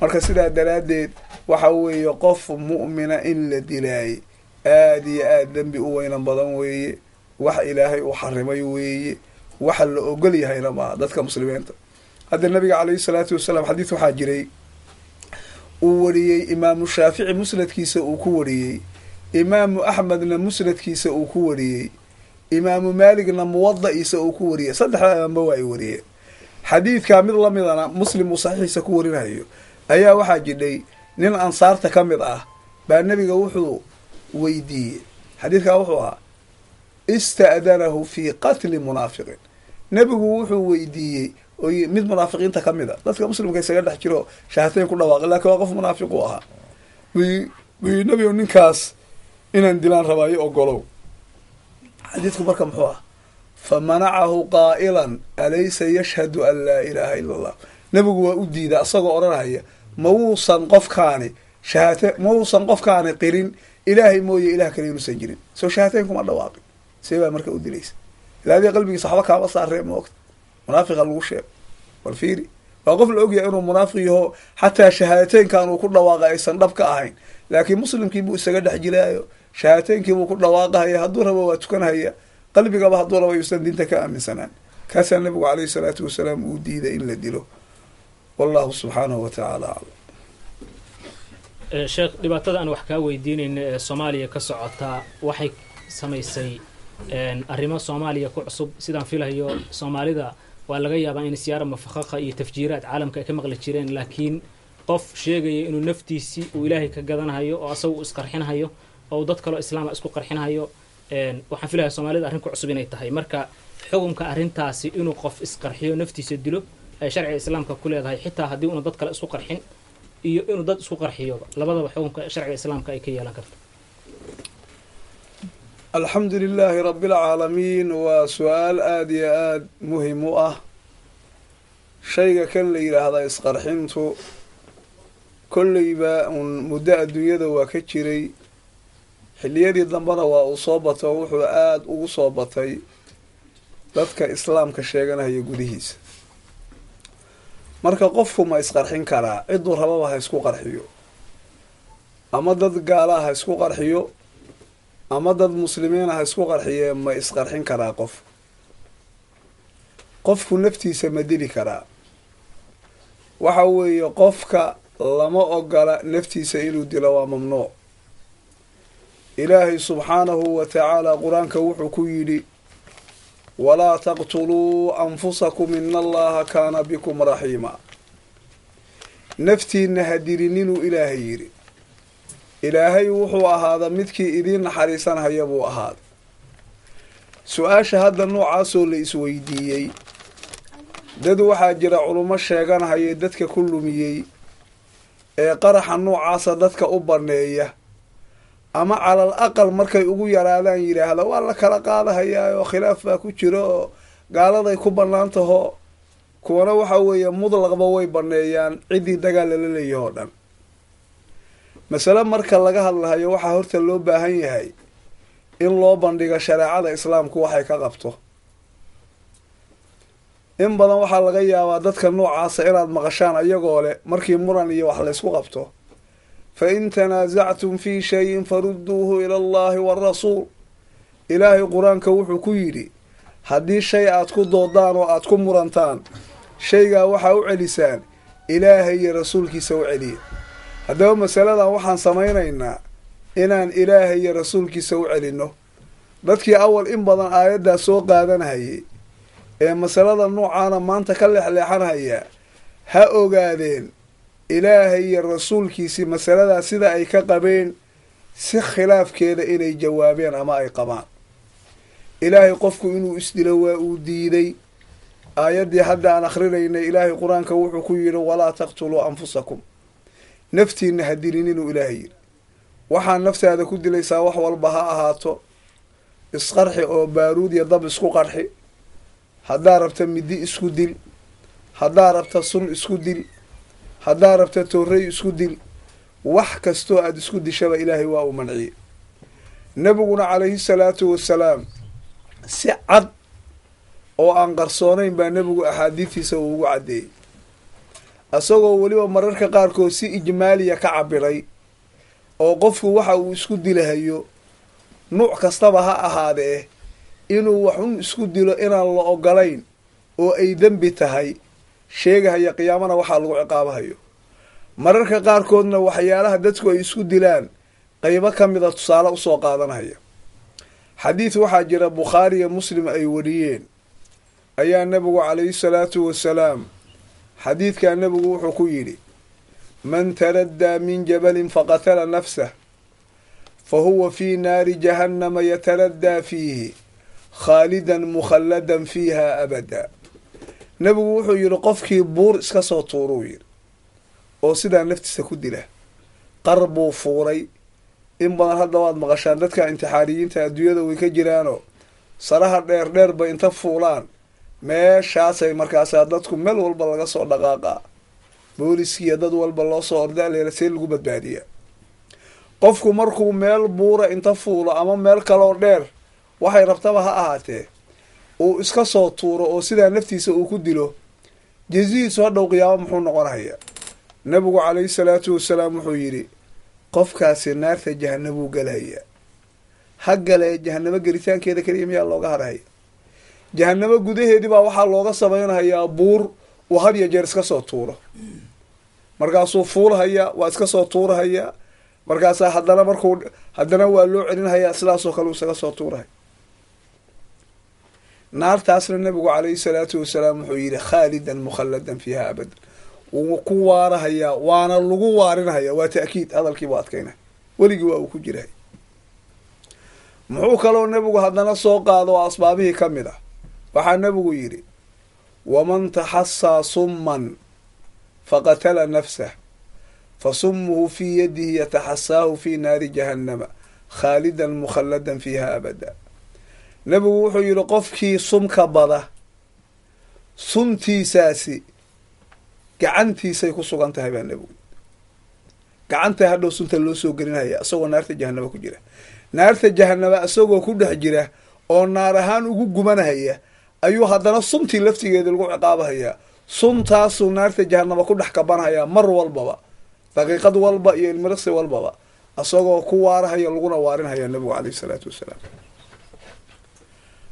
marka sidaa daraaddeed waxa weeye qof mu'mina in la dilaayay aad iyo aad dembi u weynan badan weeye, wax ilaahay u xarimay weeye, waxa la ogol yahayna maaha dadka muslimiinta. hadda nabiga calayhi salaatu wasalaam xadiis waxaa jiray uu wariyey imaamu shaafici musnadkiisa uu ku wariyey, imaamu axmedna musnadkiisa uu ku wariyey, imaamu maaligna muwada'iisa uu ku wariyey. saddexda imaamba waa ay wariyeen. xadiidkaa mid lamidana muslim uu saxiixiisa ku warinayo ayaa waxaa jidhay nin ansaarta ka mid ah baa nebiga wuxuu weydiiyey, xadiidkaa wuxuu ahaa ista'danahu fii qatli munaafiqin. nebigu wuxuu weydiiyey oo mid munaafiqiinta ka mid a dadka muslimka isaga dhex jiro shahaatayn ku dhawaaqay laakiin waa qof munaafiq u ahaa. buyi nebigu ninkaas inaan dilaan rabaayo ogolow. xadiidku marka muxuu ah fa manacahu qaa'ilan alaysa yashhadu an laa ilaaha ila allah. nebigu waa u diida asagoo odhanaya ma wuusan qofkaani qirin ilaahay mooye ilaah kale inuusan jirin, soo shahaatayn kuma dhawaaqin. see baa marka u dilaysa ilaa adiga qalbigiisa waxba kaama saaree moogta munaafiqa lagu sheego. bal fiiri waa qof la ogyahay inuu munaafiq yaho xataa shahaadateynkan uu ku dhawaaqay aysan dhab ka ahayn, laakiin muslimkii buu isaga dhex jiraayo shahaadateynki buu ku dhawaaqahaya, hadduu rabo waa tukanhaya, qalbigaba hadduu rabo yuusan diinta ka aaminsanaan. kaasaa nabigu calayhi salaatu wasalaam uu diiday in la dilo. wallahu subxaanahu wa tacaala aclam. sheekh, dhibaatada aan wax kaa weydiinayna ee soomaaliya ka socotaa waxay samaysay arrimo soomaaliya ku cusub. sidaan filahayo soomaalida waa laga yaabaa in siyaara mafakhaqa iyo tafjiiraad caalamka ay ka maqli jireen, laakiin qof sheegaya inuu naftiisii uu ilaahay ka gadanhayo oo asaga uu isqarxinhayo oo dad kaloo islaama isku qarxinhayo, waxaan filaya soomaalida arrin ku cusub inay tahay. marka xukunka arrintaasi inuu qof isqarxiyo naftiisa dilo ay sharciga islaamka ku leedahay, xitaa haddii una dad kale isku qarxin iyo inuu dad isku qarxiyoba, labadaba xukunka sharciga islaamka ay ka yeelan karto. alxamdu lilaahi rabbilcaalamiin. waa su-aal aada iyo aada muhim u ah. shayga kan la yidhaahdaa isqarxintu kolleyba un muddo adduunyada waa ka jiray, xilliyadii dambena waa uu soo batay oo wuxuu aada ugu soo batay dadka islaamka sheeganaya gudihiisa. marka qofku ma isqarxin karaa? ciduu rababa ha isku qarxiyo, ama dad gaalaha ha isku qarxiyo, ama dad muslimiina ha isku qarxiyee ma isqarxin karaa qofku naftiisa ma dili karaa? waxa weeye qofka lama ogola naftiisa inuu dilo, waa mamnuuc. ilaahay subxaanahu wa tacaala qur-aanka wuxuu ku yidhi walaa taqtuluu anfusakum ina allaha kaana bikum raxiima. naftiinna ha dilinninuu ilaahay yidhi. ilaahay wuxuu ahaada midkii idiin naxariisanhaya buu ahaada. su-aasha hadda noocaasoo la isweydiiyey, dad waxaa jira culummo sheeganhaya dadka ku lumiyey ee qaraxa noocaasa dadka u banneeya, ama calal aqal markay ugu yaraadaan yidhaahda waa la kala qaadahayaa oo khilaaf baa ku jiro oo gaaladay ku bannaan taho. kuwana waxa weeye mudlaqba way banneeyaan ciddii dagaal lala leeyahay oo dhan. masale marka laga hadlahayo waxaa horta loo baahan yahay in loo bandhigo shareecada islaamku waxay ka qabto. in badan waxaa laga yaabaa dadka noocaasa inaad maqashaan ayagoo leh markii muran iyo wax laysku qabto, fa in tanaasactum fii shayin farudduuhu ila allahi waarasuul. ilaahay qur-aanka wuxuu ku yidhi haddii shay aad ku doodaan oo aad ku murantaan, shaygaa waxaa u celisaan ilaahay iyo rasuulkiisa u celiya. haddaba masaladan waxaan samaynaynaa inaan ilaahay iyo rasuulkiisa u celinno. dadkii awal in badan aayaddaas soo qaadanhayay ee masalada noocaana maanta ka leexleexanhaya ha ogaadeen ilaahay iyo rasuulkiisii masaladaa sida ay ka qabeen si khilaafkeeda inay jawaabeen ama ay qabaan. ilaahay qofku inuu isdilo waa uu diiday. aayaddii hadda aan akhrinaynay ilaahay qur-aanka wuxuu ku yidhi walaa taqtuluu anfusakum. naftiinna ha dilin inuu ilaahay yidhi. waxaa naftaada ku dilaysaa wax walba ha ahaato, isqarxi oo baaruud iyo dab isku qarxi, haddaa rabta midi isku dil, haddaa rabta sun isku dil, haddaa rabta toorrey isku dil. wax kastoo aada isku dishaba ilaahay waa uu manciye. nebiguna calayhi salaatu wasalaam si cad oo aan qarsoonayn baa nebigu axaadiidtiisa uu ugu caddeeyey, isagoo weliba mararka qaarkood si ijmaaliya ka cabiray oo qofku waxa uu isku dilahayo nuuc kastaba ha ahaadee inuu wax un isku dilo inaan la ogolayn oo ay dembi tahay sheegahaya qiyaamana waxaa lagu ciqaabahayo. mararka qaarkoodna waxyaalaha dadku ay isku dilaan qaybo ka mida tusaale usoo qaadanhaya. xadiid waxaa jira bukhaari iyo muslim ay wariyeen ayaa nebigu calayhi salaatu wasalaam xadiidkaa nebigu wuxuu ku yidhi man taraddaa min jabalin faqatala nafsah fa huwa fii naari jahannama yataraddaa fiihi khaalidan mukhalladan fiiha abada. nebigu wuxuu yidhi qofkii buur iska soo tuuruu yidhi oo sidaa naftiisa ku dila, qar buu fuuray. in badan hadda waad maqashaan dadka intixaariyiinta adduunyada way ka jiraanoo saraha dheer dheer bay inta fuulaan meeshaasay markaasaa dadku meel walba laga soo dhaqaaqaa, booliskiiyo dad walba loo soo ordaa leela see lagu badbaadiyaa. qofku markuu meel buura inta fuulo ama meel kaloo dheer waxay rabtaba ha ahaatee uu iska soo tuuro oo sidaa naftiisa uu ku dilo, jazihiisu hadhow qiyaamo muxuu noqonahayaa? nebigu calayhi salaatu wasalaam wuxuu yidhi qofkaasi naarta jahanabuu galahayaa. ha galee jahanamo gelitaankeeda keliya miyaa looga harhaya? jahanamo gudaheedii baa waxaa looga samaynahayaa buur uu had iyo jeer iska soo tuuro, markaasuu fuulhayaa, waa iska soo tuurahayaa, markaasaa haddana waa loo celinhayaa, sidaasoo kale uu isaga soo tuurahay. naartaasna nebigu calayhi salaatu wasalaam wuxuu yidhi khaalidan mukhalladan fiiha abadan. wuu ku waarahayaa, waana lagu waarinhayaa. waa ta'kiid, hadalkiibu adkaynay, weligii waa uu ku jirahay. muxuu kaloo nebigu haddana soo qaado oo asbaabihii ka mid ah. waxaa nebigu yidhi waman taxasaa summan faqatala nafsah fa sumuhu fii yadihi yataxasaahu fii naari jahannama khaalidan mukhalladan fiiha abada. nebigu wuxuu yidhi qofkii sumka bada, suntiisaasi gacantiisay ku sugan tahay baa nebigu. gacanta hadhow sunta loo soo gelinaya isagoo naarta jahanaba ku jira. naarta jahanaba isagoo ku dhex jira oo naar ahaan ugu gumanahaya ayuu haddana suntii laftigeeda lagu ciqaabahayaa. suntaasuu naarta jahanama ku dhex kabanhayaa mar walbaba, daqiiqad walba iyo ilmiraqsi walbaba, asagoo ku waarahaya laguna waarinhayaa nabigu caleyhi salaatu wasalaam.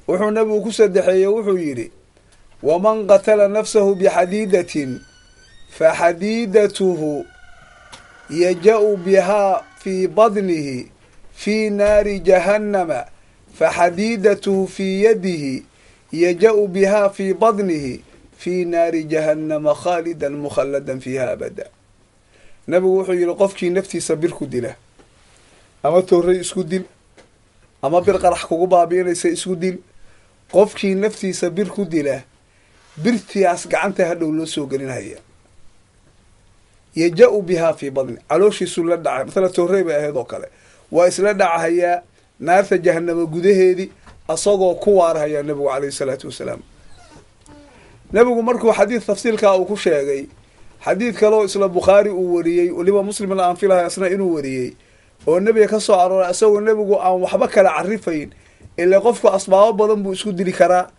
wuxuu nabigu ku saddexeeyey, wuxuu yidhi waman qatala nafsahu bixadiidatin faxadiidatuhu yaja'u bihaa fii badnihi fii naari jahannama faxadiidatuhu fii yadihi yaja'u bihaa fii badnihi fii naari jahannama khaalidan mukhalladan fiiha abada. nabigu wuxuu yidhi qofkii naftiisa bir ku dila, ama tooray isku dil, ama bir qarax kugu baabi'inaysa isku dil, qofkii naftiisa bir ku dila birtiaas gacanta hadhow loo soo gelinhaya. yaja'u bihaa fii badni, calooshiisuu la dhacay, masala toorey bay ahayd oo kale, waa isla dhacahayaa naarta jahanamo gudaheedii asagoo ku waarhayaa nabigu caleyhi salaatu wasalaam. nabigu markuu xadiid tafsiilkaa uu ku sheegay, xadiid kaleo isla bukhaari uu wariyey, weliba muslimna aan filahay asna inuu wariyey, oo nebiga ka soo arooray asagoo nebigu aan waxba kala carifayn. ilaa qofku asbaabo badan buu isku dili karaa,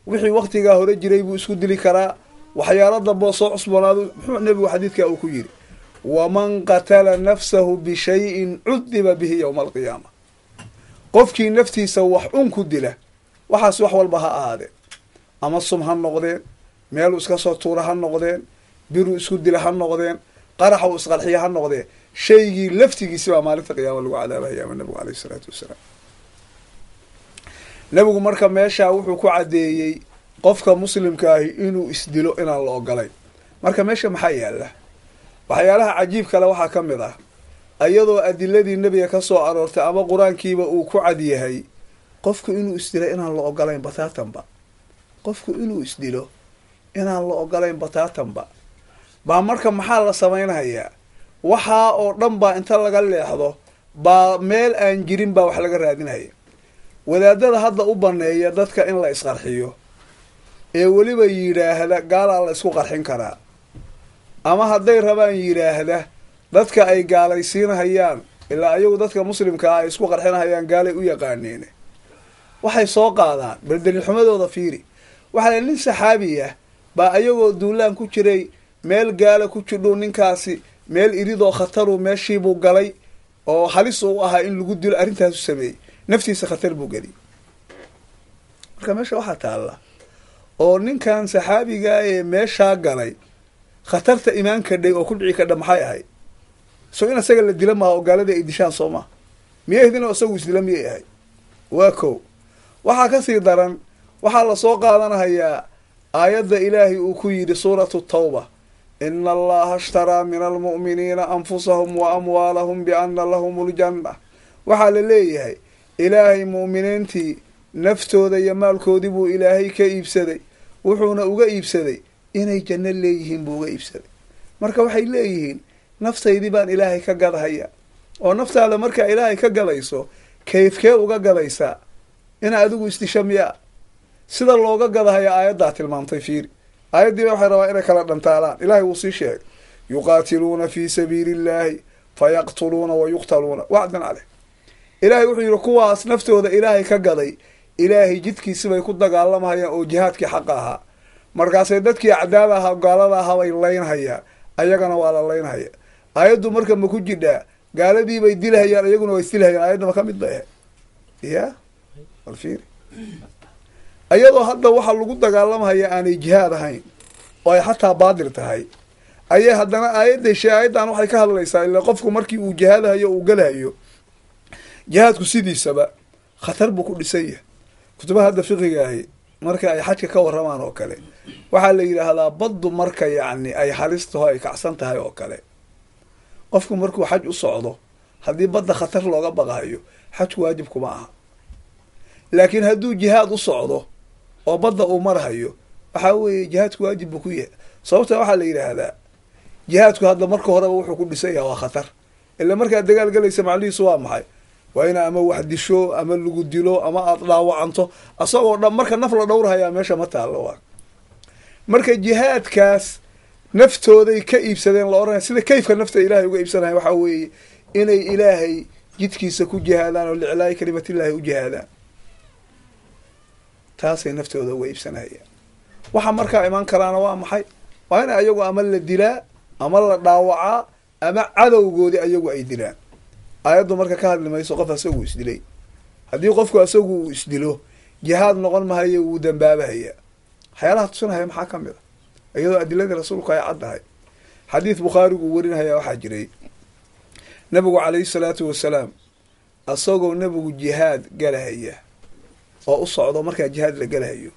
wixii waktigaa hore jiray buu isku dili karaa, waxyaalo damboo soo cusboonaado. muxuu nebigu xadiidkaa uu ku yidhi waman qatala nafsahu bishayin cudiba bihi yowma alqiyaama. qofkii naftiisa wax un ku dila, waxaas wax walba ha ahaadeen, ama sum ha noqdeen, meeluu iska soo tuura ha noqdeen, biruu isku dila ha noqdeen, qaraxa uu isqarxiya ha noqdeen, shaygii laftigiisi baa maalinta qiyaama lagu cadaabahayaama nabigu caleyhi salaatu wasalaam. nabigu marka meeshaa wuxuu ku caddeeyey qofka muslimkaahi inuu isdilo inaan la ogolayn. marka meesha maxaa yaalla? waxyaalaha cajiib kale waxaa ka mid ah, iyadoo adiladii nebiga ka soo aroortay ama qur-aankiiba uu ku cad yahay qofku inuu isdilo inaan la ogolayn bataatanba. qofku inuu isdilo inaan la ogolayn bataatanba baa marka maxaa la samaynhayaa? waxaa oo dhan baa inta laga leexdo baa meel aan jirin baa wax laga raadinhaya. wadaadada hadda u baneeya dadka in la isqarxiyo ee weliba yidhaahda gaalaa la isku qarxin karaa, ama hadday rabaan yidhaahda dadka ay gaalaysiinhayaan, ilaa ayagu dadka muslimka ah ay isku qarxinhayaan gaalay u yaqaaneen, waxay soo qaadaan beldeliilxumadooda fiiri. waxaa nin saxaabi ah baa ayagoo duulaan ku jiray meel gaala ku jidhuu ninkaasi meel iridoo khataruu meeshiibuu galay oo halis u ahaa in lagu dilo, arrintaasu sameeyey, naftiisa khatar buu geliyay. marka meesha waxaa taalla oo ninkan saxaabigaa ee meeshaa galay khatarta imaan kadhay oo ku dhici kadha maxay ahayd? so in isaga la dila maaha oo gaalada ay dishaan soo maha? miyay ahayd inuu isagu isdila miyay ahayd? waa kow. waxaa kasii daran, waxaa lasoo qaadanhayaa aayadda ilaahay uu ku yidhi suuratu tawba, ina allaha ashtaraa min almu'miniina anfusahum wa amwaalahum biana lahum ljanna. waxaa la leeyahay ilaahay mu'miniintii naftooda iyo maalkoodii buu ilaahay ka iibsaday, wuxuuna uga iibsaday inay janno leeyihiin buu uga iibsaday. marka waxay leeyihiin naftaydii baan ilaahay ka gadahaya. oo naftaada markaa ilaahay ka gadayso, kayfkee uga gadaysaa? ina adigu isdisha miyaa? sida looga gadahaya aayaddaa tilmaamtay fiiri. aayaddiiba waxay rabaa inay kala dhantaalaan. ilaahay wuu sii sheegay yuqaatiluuna fii sabiili illaahi fayaqtuluuna wa yuqtaluuna wacdan caleyh. ilaahay wuxuu yidhi kuwaas naftooda ilaahay ka gaday, ilaahay jidkiisi bay ku dagaalamahayaan oo jihaadkii xaqa ahaa. markaasay dadkii acdaada ahaa gaalada ahaa bay laynhayaan, ayagana waa la laynhaya. aayaddu marka ma ku jidhaa gaaladii bay dilhayaan, iyaguna way isdilhayaan? aayaddama ka mid bay ahayd ya alfiiri. iyadoo hadda waxa lagu dagaalamahaya aanay jihaad ahayn oo ay xataa baatil tahay, ayay haddana aayaddan waxay ka hadlaysaa ilaa qofku markii uu jihaadahayo uu galahayo, jihaadku sidiisaba khatar buu ku dhisan yahay. kutubaha hadda fiqigaahi marka ay xajka ka warramaan oo kale, waxaa la yidhaahdaa baddu marka yacni ay halis taho ay kacsan tahay oo kale, qofku markuu xaj u socdo haddii badda khatar looga baqahayo xajku waajib kuma aha. laakiin hadduu jihaad u socdo oo badda uu marhayo, waxaa weeye jihaadku waajib buu ku yahay. sababta waxaa la yidhaahdaa jihaadku hadda marka horeba wuxuu ku dhisan yahay waa khatar. ila markaad dagaal galaysa macnihiisu waa maxay? waa ina ama wax disho ama lagu dilo ama aada dhaawacanto, asagoo dhan marka naf la dhowrhayaa meesha ma taallo. waa marka jihaadkaas naftooday ka iibsadeen la oranaya, sida kayfka nafta ilaahay uga iibsanaya waxaa weeye inay ilaahay jidkiisa ku jihaadaan oo liclaayi kalimatillaahi u jihaadaan. taasay naftooda uga iibsanayaan. waxa markaa imaan karaana waa maxay? waa in ayagu ama la dilaa ama la dhaawacaa ama cadowgoodii ayagu ay dilaan. aayaddu marka ka hadli mayso qof asagu isdilay. haddii qofku asagu uu isdilo jihaad noqon mahayo, wuu dambaabahaya. waxyaalaha tusinahaya maxaa ka mid a iyadoo adiladii rasuulku ay caddahay. xadiid bukhaarigu warinahaya waxaa jiray nabigu calayhi salaatu wasalaam asagoo nabigu jihaad galahaya oo u socdo, markaa jihaad la galahayo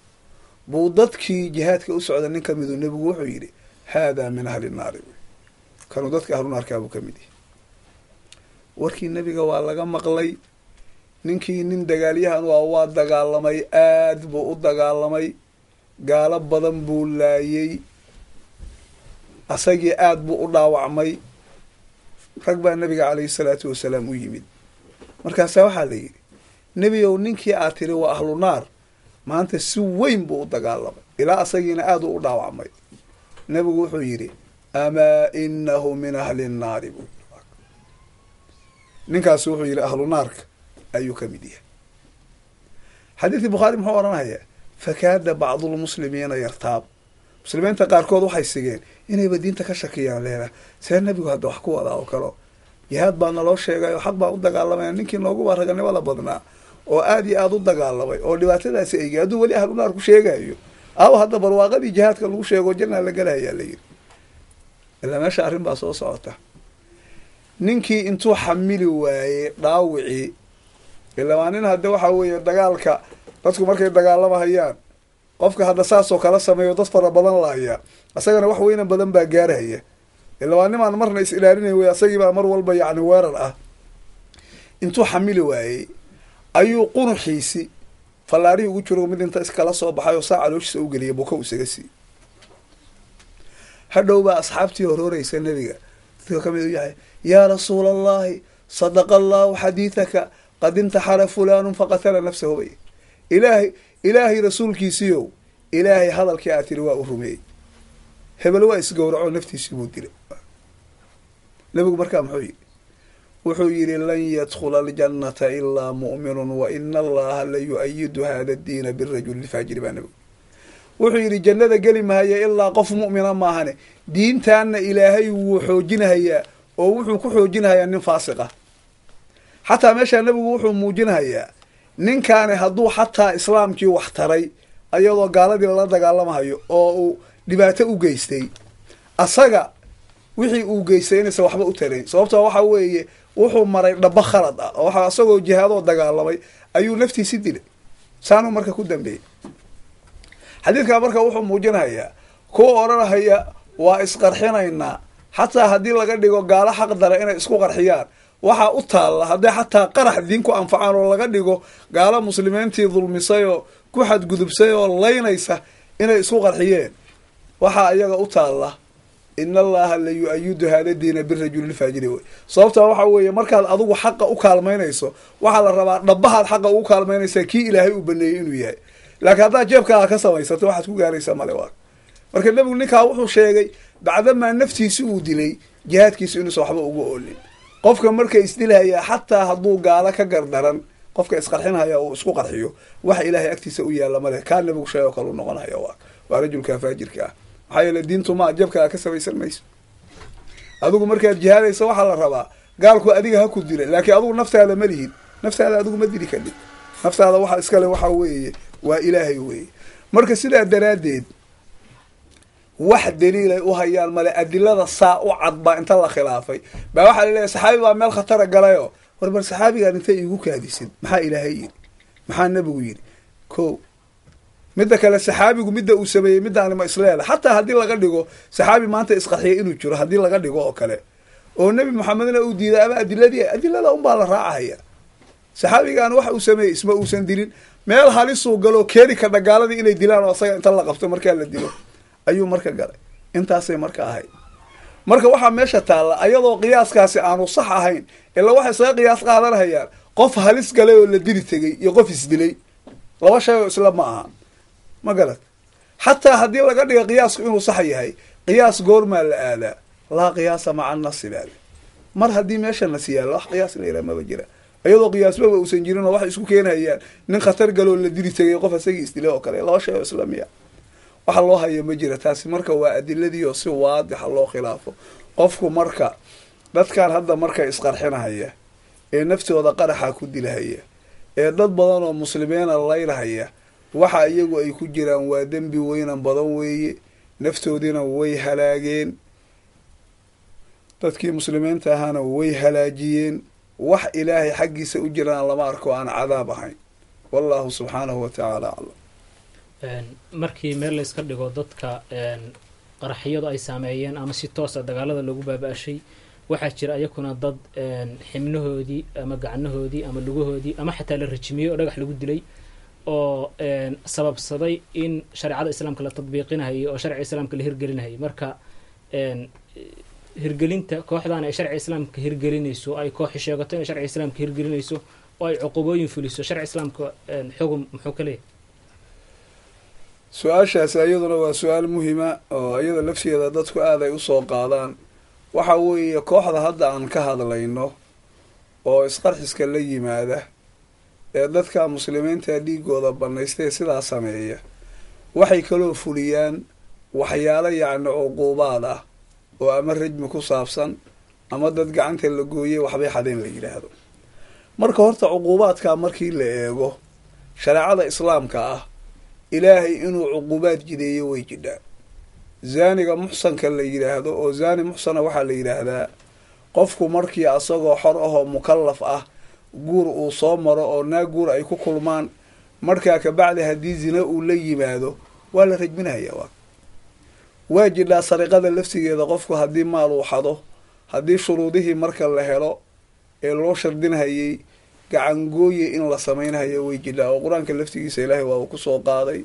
buu dadkii jihaadka u socda nin ka midu nebigu wuxuu yidhi haadaa min ahli naari, kanuu dadka ahlu naarkaabuu ka mid yahay. warkii nebiga waa laga maqlay. ninkii nin dagaalyahan waa dagaalamay, aad buu u dagaalamay, gaalo badan buu laayay, asagii aad buu u dhaawacmay. rag baa nabiga calayhi salaatu wasalaam u yimid. markaasaa waxaa la yidhi nebigow ninkii aad tiri waa ahlu naar maanta si weyn buu u dagaalamay, ilaa asagiina aad u dhaawacmay. nebigu wuxuu yidhi amaa inahu min ahli nnaari buu yidhi. ninkaas wuxuu yidhi ahlu naarka ayuu ka mid yahay. xadiidkii bukhaari muxuu odhanayaa fakaada bacdulmuslimiina yartaab. muslimiinta qaarkood waxay sigeen inayba diinta ka shakiyaan. leela see nebigu hadda wax ku wadaa oo kalo jihaad baa naloo sheegay oo xaq baa u dagaalamaya, ninkii nooguba raganimada badnaa oo aad iyo aad u dagaalamay oo dhibaatadaasi eygay hadduu weli ahlu naar ku sheegayo, aw hadda barwaaqadii jihaadka lagu sheego jannaa la galahayaa la yidhi. ilaa meesha arrin baa soo socota. ninkii intuu xamili waayey dhaawicii, ilaa waa nin hadda waxaa weeye dagaalka dadku markay dagaalamahayaan qofka hadda saasoo kala sameeyo dad fara badan laaya, asagana wax weynan badan baa gaarahaya. ilaa waa nimaan marna is ilaalinayn wey, asagiibaa mar walba yacni weerar ah. intuu xamili waayey ayuu qunuxiisi fallaarihii ugu jiro mid inta iskala soo baxay oo saa calooshiisa u geliyay buka u isaga siiyey. hadhow baa asxaabtii horooreysa nebiga dadka ka mid u yahay yaa rasuula allahi sadaqa allahu xadiidaka qad intaxara fulaanun faqatala nafsahu bay. ilaahay rasuulkiisiiow, ilaahay hadalkii aad tiri waa u rumeeyey, hebel waa isgowracoo naftiisii buu dilay. nebigu markaa muxuu yidhi? wuxuu yidhi lan yadkhula aljannata ilaa mu'minun wa ina allaha la yu-ayidu hada addiina birajuli lfaajiri baa nebigu wuxuu yidhi jannada geli mahaya ilaa qof mu'mina maahane, diintaanna ilaahay wuu xoojinahayaa oo wuxuu ku xoojinahayaa nin faasiqa. xataa meeshaa nebigu wuxuu muujinahayaa ninkaani hadduu xataa islaamkii wax taray ayadoo gaaladii lala dagaalamahayo oo uu dhibaato u geystay, asaga wixii uu geystay inaysan waxba u tarayn. sababtoo waxa weeye wuxuu maray dhaba khalad ah oo waxa asagoo jihaadoo dagaalamay ayuu naftiisi dilay. saanuu marka ku dambeeyey. xadiidkaa marka wuxuu muujinahayaa kuwa odhanahaya waa isqarxinaynaa, xataa haddii laga dhigo gaalo xaq dara inay isku qarxiyaan, waxaa u taalla hadday xataa qarax diin ku anfacaan oo laga dhigo gaalo muslimiintii dulmisay oo ku xadgudubsay oo laynaysa inay isku qarxiyeen, waxaa ayaga u taalla ina allaha la yu-ayidu hada diina birajuli lfaajiri wey. sababtaa waxa weeye markaad adigu xaqa u kaalmaynayso waxaa la rabaa dhabahaad xaqa ugu kaalmaynaysaa kii ilaahay uu baneeyey inuu yahay. laakiin haddaad jeebkaaga ka samaysato waxaad ku gaaraysaa male. waa marka nebigu ninkaa wuxuu sheegay bacdamaa naftiisi uu dilay jihaadkiisu inuusan waxba ugu oolin. qofka marka isdilhayaa xataa hadduu gaalo ka gardaran qofka isqarxinhaya uu isku qarxiyo waxa ilaahay agtiisa u yaalla male. kaa nebigu sheego kalu noqonhaya waa rajulka faajirka ah. maxaa yeele diintu maa jabkaaga ka samaysan mayso. adigu markaad jihaadaysa waxaa la rabaa gaalku adiga ha ku dila, laakiin adigu naftaada ma lihid. naftaada adigu ma dili kadhib. naftaada waxa iskale waxaa weeye waa ilaahay weeye. marka sidaa daraaddeed wax daliilay u hayaan male. adilada saa u cad baa inta la khilaafay baa waxaa laleeyahay saxaabi baa meel khatara galayoo war bar saxaabigaan intay iigu kaadisid maxaa ilaahay yidhi, maxaa nebigu yidhi. ko midda kale saxaabigu midda uu sameeyey middaani ma isleeda. xataa haddii laga dhigo saxaabi maanta isqarxiya inuu jiro haddii laga dhigo oo kale oo nebi maxamedna uu diiday ama adilada unbaa la raacahaya. saxaabigaan wax uu sameeyey isma uusan dilin, meel halisuu galoo keeni ka dhagaaladii inay dilaan oo asaga inta la qabto markaa la dilo ayuu marka galay. intaasay marka ahayd. marka waxaa meesha taalla ayadoo qiyaaskaasi aanu sax ahayn ilaa waxay isaga qiyaas qaadanhayaan qof halis galay oo la dili tegey iyo qof isdilay. laba shay oo isla ma aha, ma garad. xataa haddii laga dhiga qiyaasku inuu sax yahay, qiyaas goormaa la aadaa? laa qiyaasa maca nasi baale. mar haddii meesha nas yaallo wax qiyaas la yidhaha maba jira. iyadoo qiyaasbaba uusan jirin oo waxay isku keenhayaan nin khatar galoo la dili tegay qof isagii isdilay oo kale, laba shay oo islaamiya waxa loo haya ma jira. taasi marka waa adiladii oo si waadixa loo khilaafo. qofku marka dadkan hadda marka isqarxinahaya ee naftooda qaraxa ku dilahaya ee dad badan oo muslimiina laylahaya, waxa iyagu ay ku jiraan waa dembi weynan badan weeye, naftoodiina way halaageen, dadkii muslimiinta ahaana way halaajiyeen. wax ilaahay xaggiisa u jiraan lama arko aan cadaab ahayn. wallahu subxaanahu watacaala aclam. markii meel la iska dhigo dadka qaraxyadu ay saameeyeen ama si toosa dagaalada loogu baaba-ashay, waxaa jira ayakuna dad xibnahoodii ama gacnahoodii ama lugahoodii ama xataa la rajimiyey oo dhagax lagu dilay oo sababsaday in shareecada islaamka la tadbiiqinahayay oo sharciga islaamka la hirgelinahayay. marka hirgelinta kooxdan ay sharciga islaamka hirgelinayso, ay kooxi sheegato inay sharciga islaamka hirgelinayso oo ay cuqubooyin fuliso, sharciga islaamka xugum muxuu ka leeyahay? su-aashaasi iyaduna waa su-aal muhima oo iyada lafteeda dadku aada ay usoo qaadaan. waxa weeye kooxda hadda aan ka hadlayno oo isqarxiska la yimaada ee dadka muslimiinta dhiigooda banaystay sidaa sameeya, waxay kaloo fuliyaan waxyaalo yacni cuquubaad ah oo ama rajmi ku saabsan ama dad gacanta la gooyey waxbay xadeen la yidhaahdo. marka horta cuquubaadkaa markii la eego shareecada islaamka ah, ilaahay inuu cuquubaad jideeyo way jidhaa. zaaniga muxsanka la yidhaahdo oo zaani muxsana waxaa la yidhaahdaa qofku markii asagoo xor ahoo mukallaf ah guur uu soo maro oo naag guur ay ku kulmaan, markaa kabacdi haddii zina uu la yimaado waa la rajminaya. waa jidhaa sariqada laftigeeda, qofku haddii maal uu xado, haddii shuruudihii marka la helo ee loo shardinhayay gacangooye in la samaynhayo way jidhaa. oo qur-aanka laftigiisa ilaahay waa uu kusoo qaaday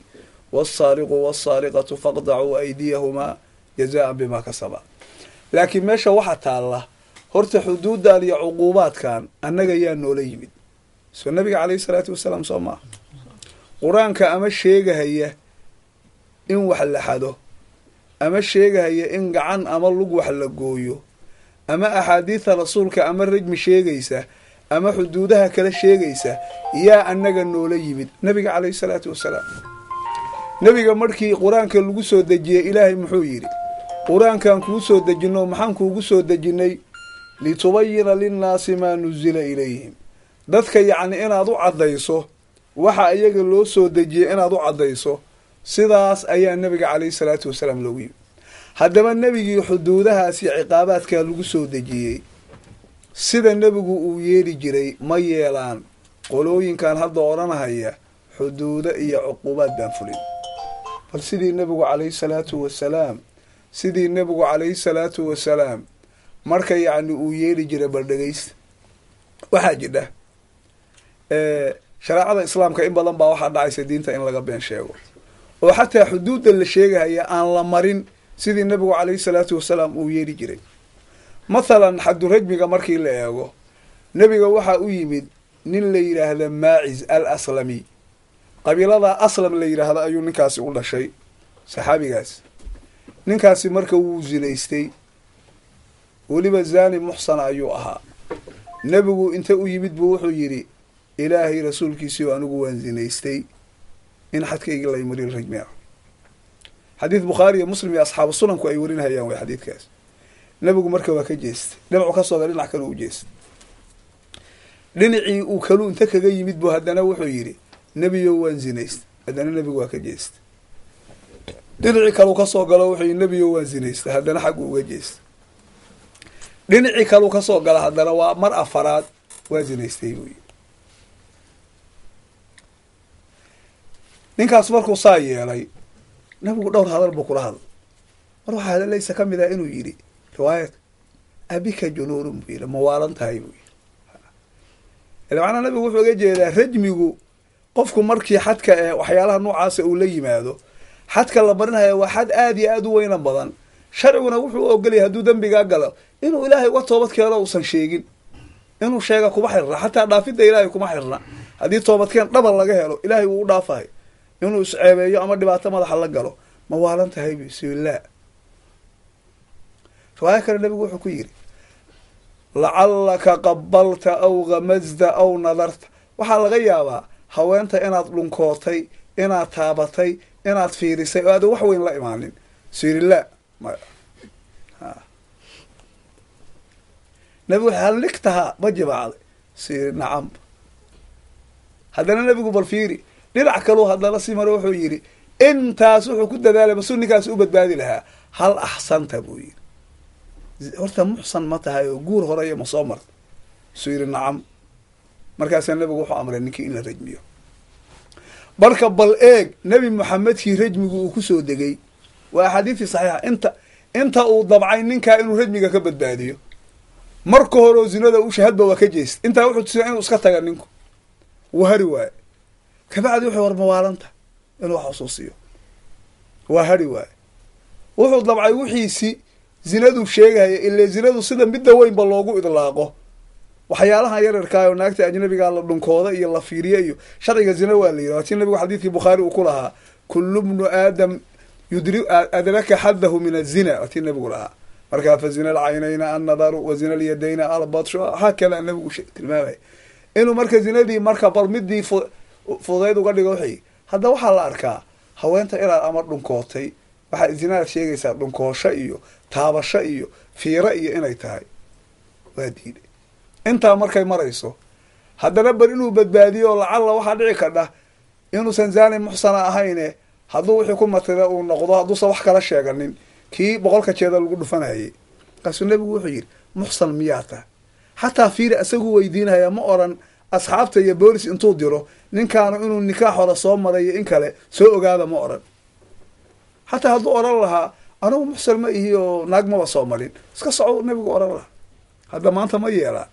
wasaariqu wasaariqatu faqdacuu aydiyahumaa jazaan bimaa kasaba. laakiin meesha waxaa taalla horta xuduuddan iyo cuquubaadkan annaga yaa noola yimid. soo nabiga caleyhi salaatu wasalaam soo maaha. qur-aanka ama sheegahaya in wax la xado, ama sheegahaya in gacan ama lug wax la gooyo, ama axaadiida rasuulka ama rajmi sheegaysa, ama xuduudaha kale sheegaysa, yaa annaga noola yimid nabiga caleyhi salaatu wasalaam. nebiga markii qur-aanka lagu soo dejiyey ilaahay muxuu yidhi? qur-aankan kuu soo dejino maxaan kuugu soo dejinnay? litubayina linnaasi maa nuzila ilayhim. dadka yacni inaad u caddayso waxa iyaga loo soo dejiyey inaad u caddayso. sidaas ayaa nebiga caleyhi salaatu wasalaam loogu yimid. haddaba nebigii xuduudahaas iyo ciqaabaadkaa lagu soo dejiyey, sida nebigu uu yeeli jiray ma yeelaan qolooyinkan hadda odhanahaya xuduudo iyo cuquubaad baan fulin. bal sidii nebigu caleyhi salaatu wasalaam marka yacni uu yeeli jiray bal dhegaysta. waxaa jidha shareecada islaamka in badan baa waxaa dhacaysa diinta in laga been sheego oo xataa xuduudda la sheegahaya aan la marin sidii nebigu caleyhi salaatu wasalaam uu yeeli jiray. mathalan xadurajmiga markii la eego, nebiga waxaa u yimid nin la yidhaahda maaciz al aslami. qabiilada aslam la yidhaahdo ayuu ninkaasi u dhashay, saxaabigaas. ninkaasi marka wuu zinaystay, weliba zaani muxsana ayuu ahaa. nebigu inta u yimid buu wuxuu yidhi, ilaahay rasuulkiisii oo anigu waan zinaystay, in xadkaygii la imari rajmi ah. xadiid bukhaari iyo muslim iyo asxaabu sunanku ay warinhayaan way xadiidkaas. nebigu marka waa ka jeestay, dhinacu ka sooga dhinac kale u jeestay. dhinacii uu kalu inta kaga yimid buu haddana wuxuu yidhi, nebiyo waan zinaystay. haddana nebigu waa ka jeestay. dhinacii kaleu ka soo galo wuxuu yidhi, nebiyo waan zinaystay. haddana xaggu uga jeestay. dhinacii kaleu ka soo gala haddana waa mar afaraad waa zinaystay buu yidhi. ninkaas markuu saa yeelay, nabigu dhowr hadal buu kula hadlay. mar waxaa hadallaysa ka mid ah inuu yidhi riwaayadka abika junuurun buu yidhi, ma waalan tahay buu yidhi. macnaa nabigu wuxuu uga jeedaa rajmigu qofku markii xadka ee waxyaalaha noocaasa uu la yimaado, xadka la marinhaya waa xad aada iyo aada u weynan badan. sharciguna wuxuu u ogolyahay hadduu dembigaa galo inuu ilaahay uga toobad keeno uusan sheegin. inuu sheega kuma xirna, xataa dhaafidda ilaahay kuma xirna. haddii toobadkeen dhabal laga helo ilaahay wuu u dhaafahay. inuu isceebeeyo ama dhibaato madaxa la galo ma waalan tahay bismillah. riwaaya kale nabigu wuxuu ku yidhi, lacallaka qabalta aw gamazta aw nadarta waxaa laga yaabaa haweenta inaad dhunkootay inaad taabatay inaad fiirisay oo aadan wax weyn la imaanin sirilaa nabigu hal ligtahaa ma jimaacday siri nacam haddana nabigu bal fiiri dhinac kaluu haddana si mare wuxuu yidhi intaas wuxuu ku dadaalay masuu ninkaas u badbaadi lahaa hal axsanta buu yidhi horta muxsan ma tahay oo guur horeyo ma soo marta suu yidhi nacam markaasaa nabigu wuxuu amray ninkii in la rajmiyo marka bal eeg nebi maxamedkii rajmigu uu kusoo degay waa axaadiistii saxiixa inta uu dabcay ninkaa inuu rajmiga ka badbaadiyo marka hore oo zinada u shahadba waa ka jeesta intaa wuxuu tusiya inuu iska taga ninku wuu hari waaye kabacdi wuxuu war mawaalanta inuu wax xusuusiyo waa hari waaye wuxuu dabcay wixiisi zinadu sheegaya ile zinadu sida midda weynba loogu idlaaqo waxyaalahan yararkaa oo naagta ajnabigaa la dhunkooda iyo la fiiriya iyo sharciga zina waa la yidhaha tii nabigu xadiidkii bukhaari uu ku lahaa kullu bnu aadam adraka xaddahu min azina waa tii nabigu lahaa markaa fa zina alcaynayna annadaru wa zina alyadayna albadshu haakada nabigu tilmaamaya inuu marka zinadii marka bal midii fudayd uga dhigo wixii hadda waxaa la arkaa haweenta inaad ama dhunkootay waxaa zinaad sheegaysaa dhunkoosho iyo taabasho iyo fiiro iyo inay tahay waa diiday intaa markay marayso haddana bar inuu badbaadiyo oo lacalla waxaa dhici kadha inuusan zaani muxsana ahayne hadduu wixii ku matida uu noqdo hadduusan wax kala sheeganin kii 100 jeeda lagu dhufanayay kaasuu nabigu wuxuu yidhi muxsan miyaa tahay xataa fiiri isagu weydiinaya ma oran asxaabta iyo boolis intuu diro ninkaanu inuu nikaax hore soo maray in kale soo ogaada ma oran xataa hadduu oran lahaa anugu muxsan ma ihi oo naag maba soo marin iska soco nabigu oran lahaa hadda maanta ma yeelaa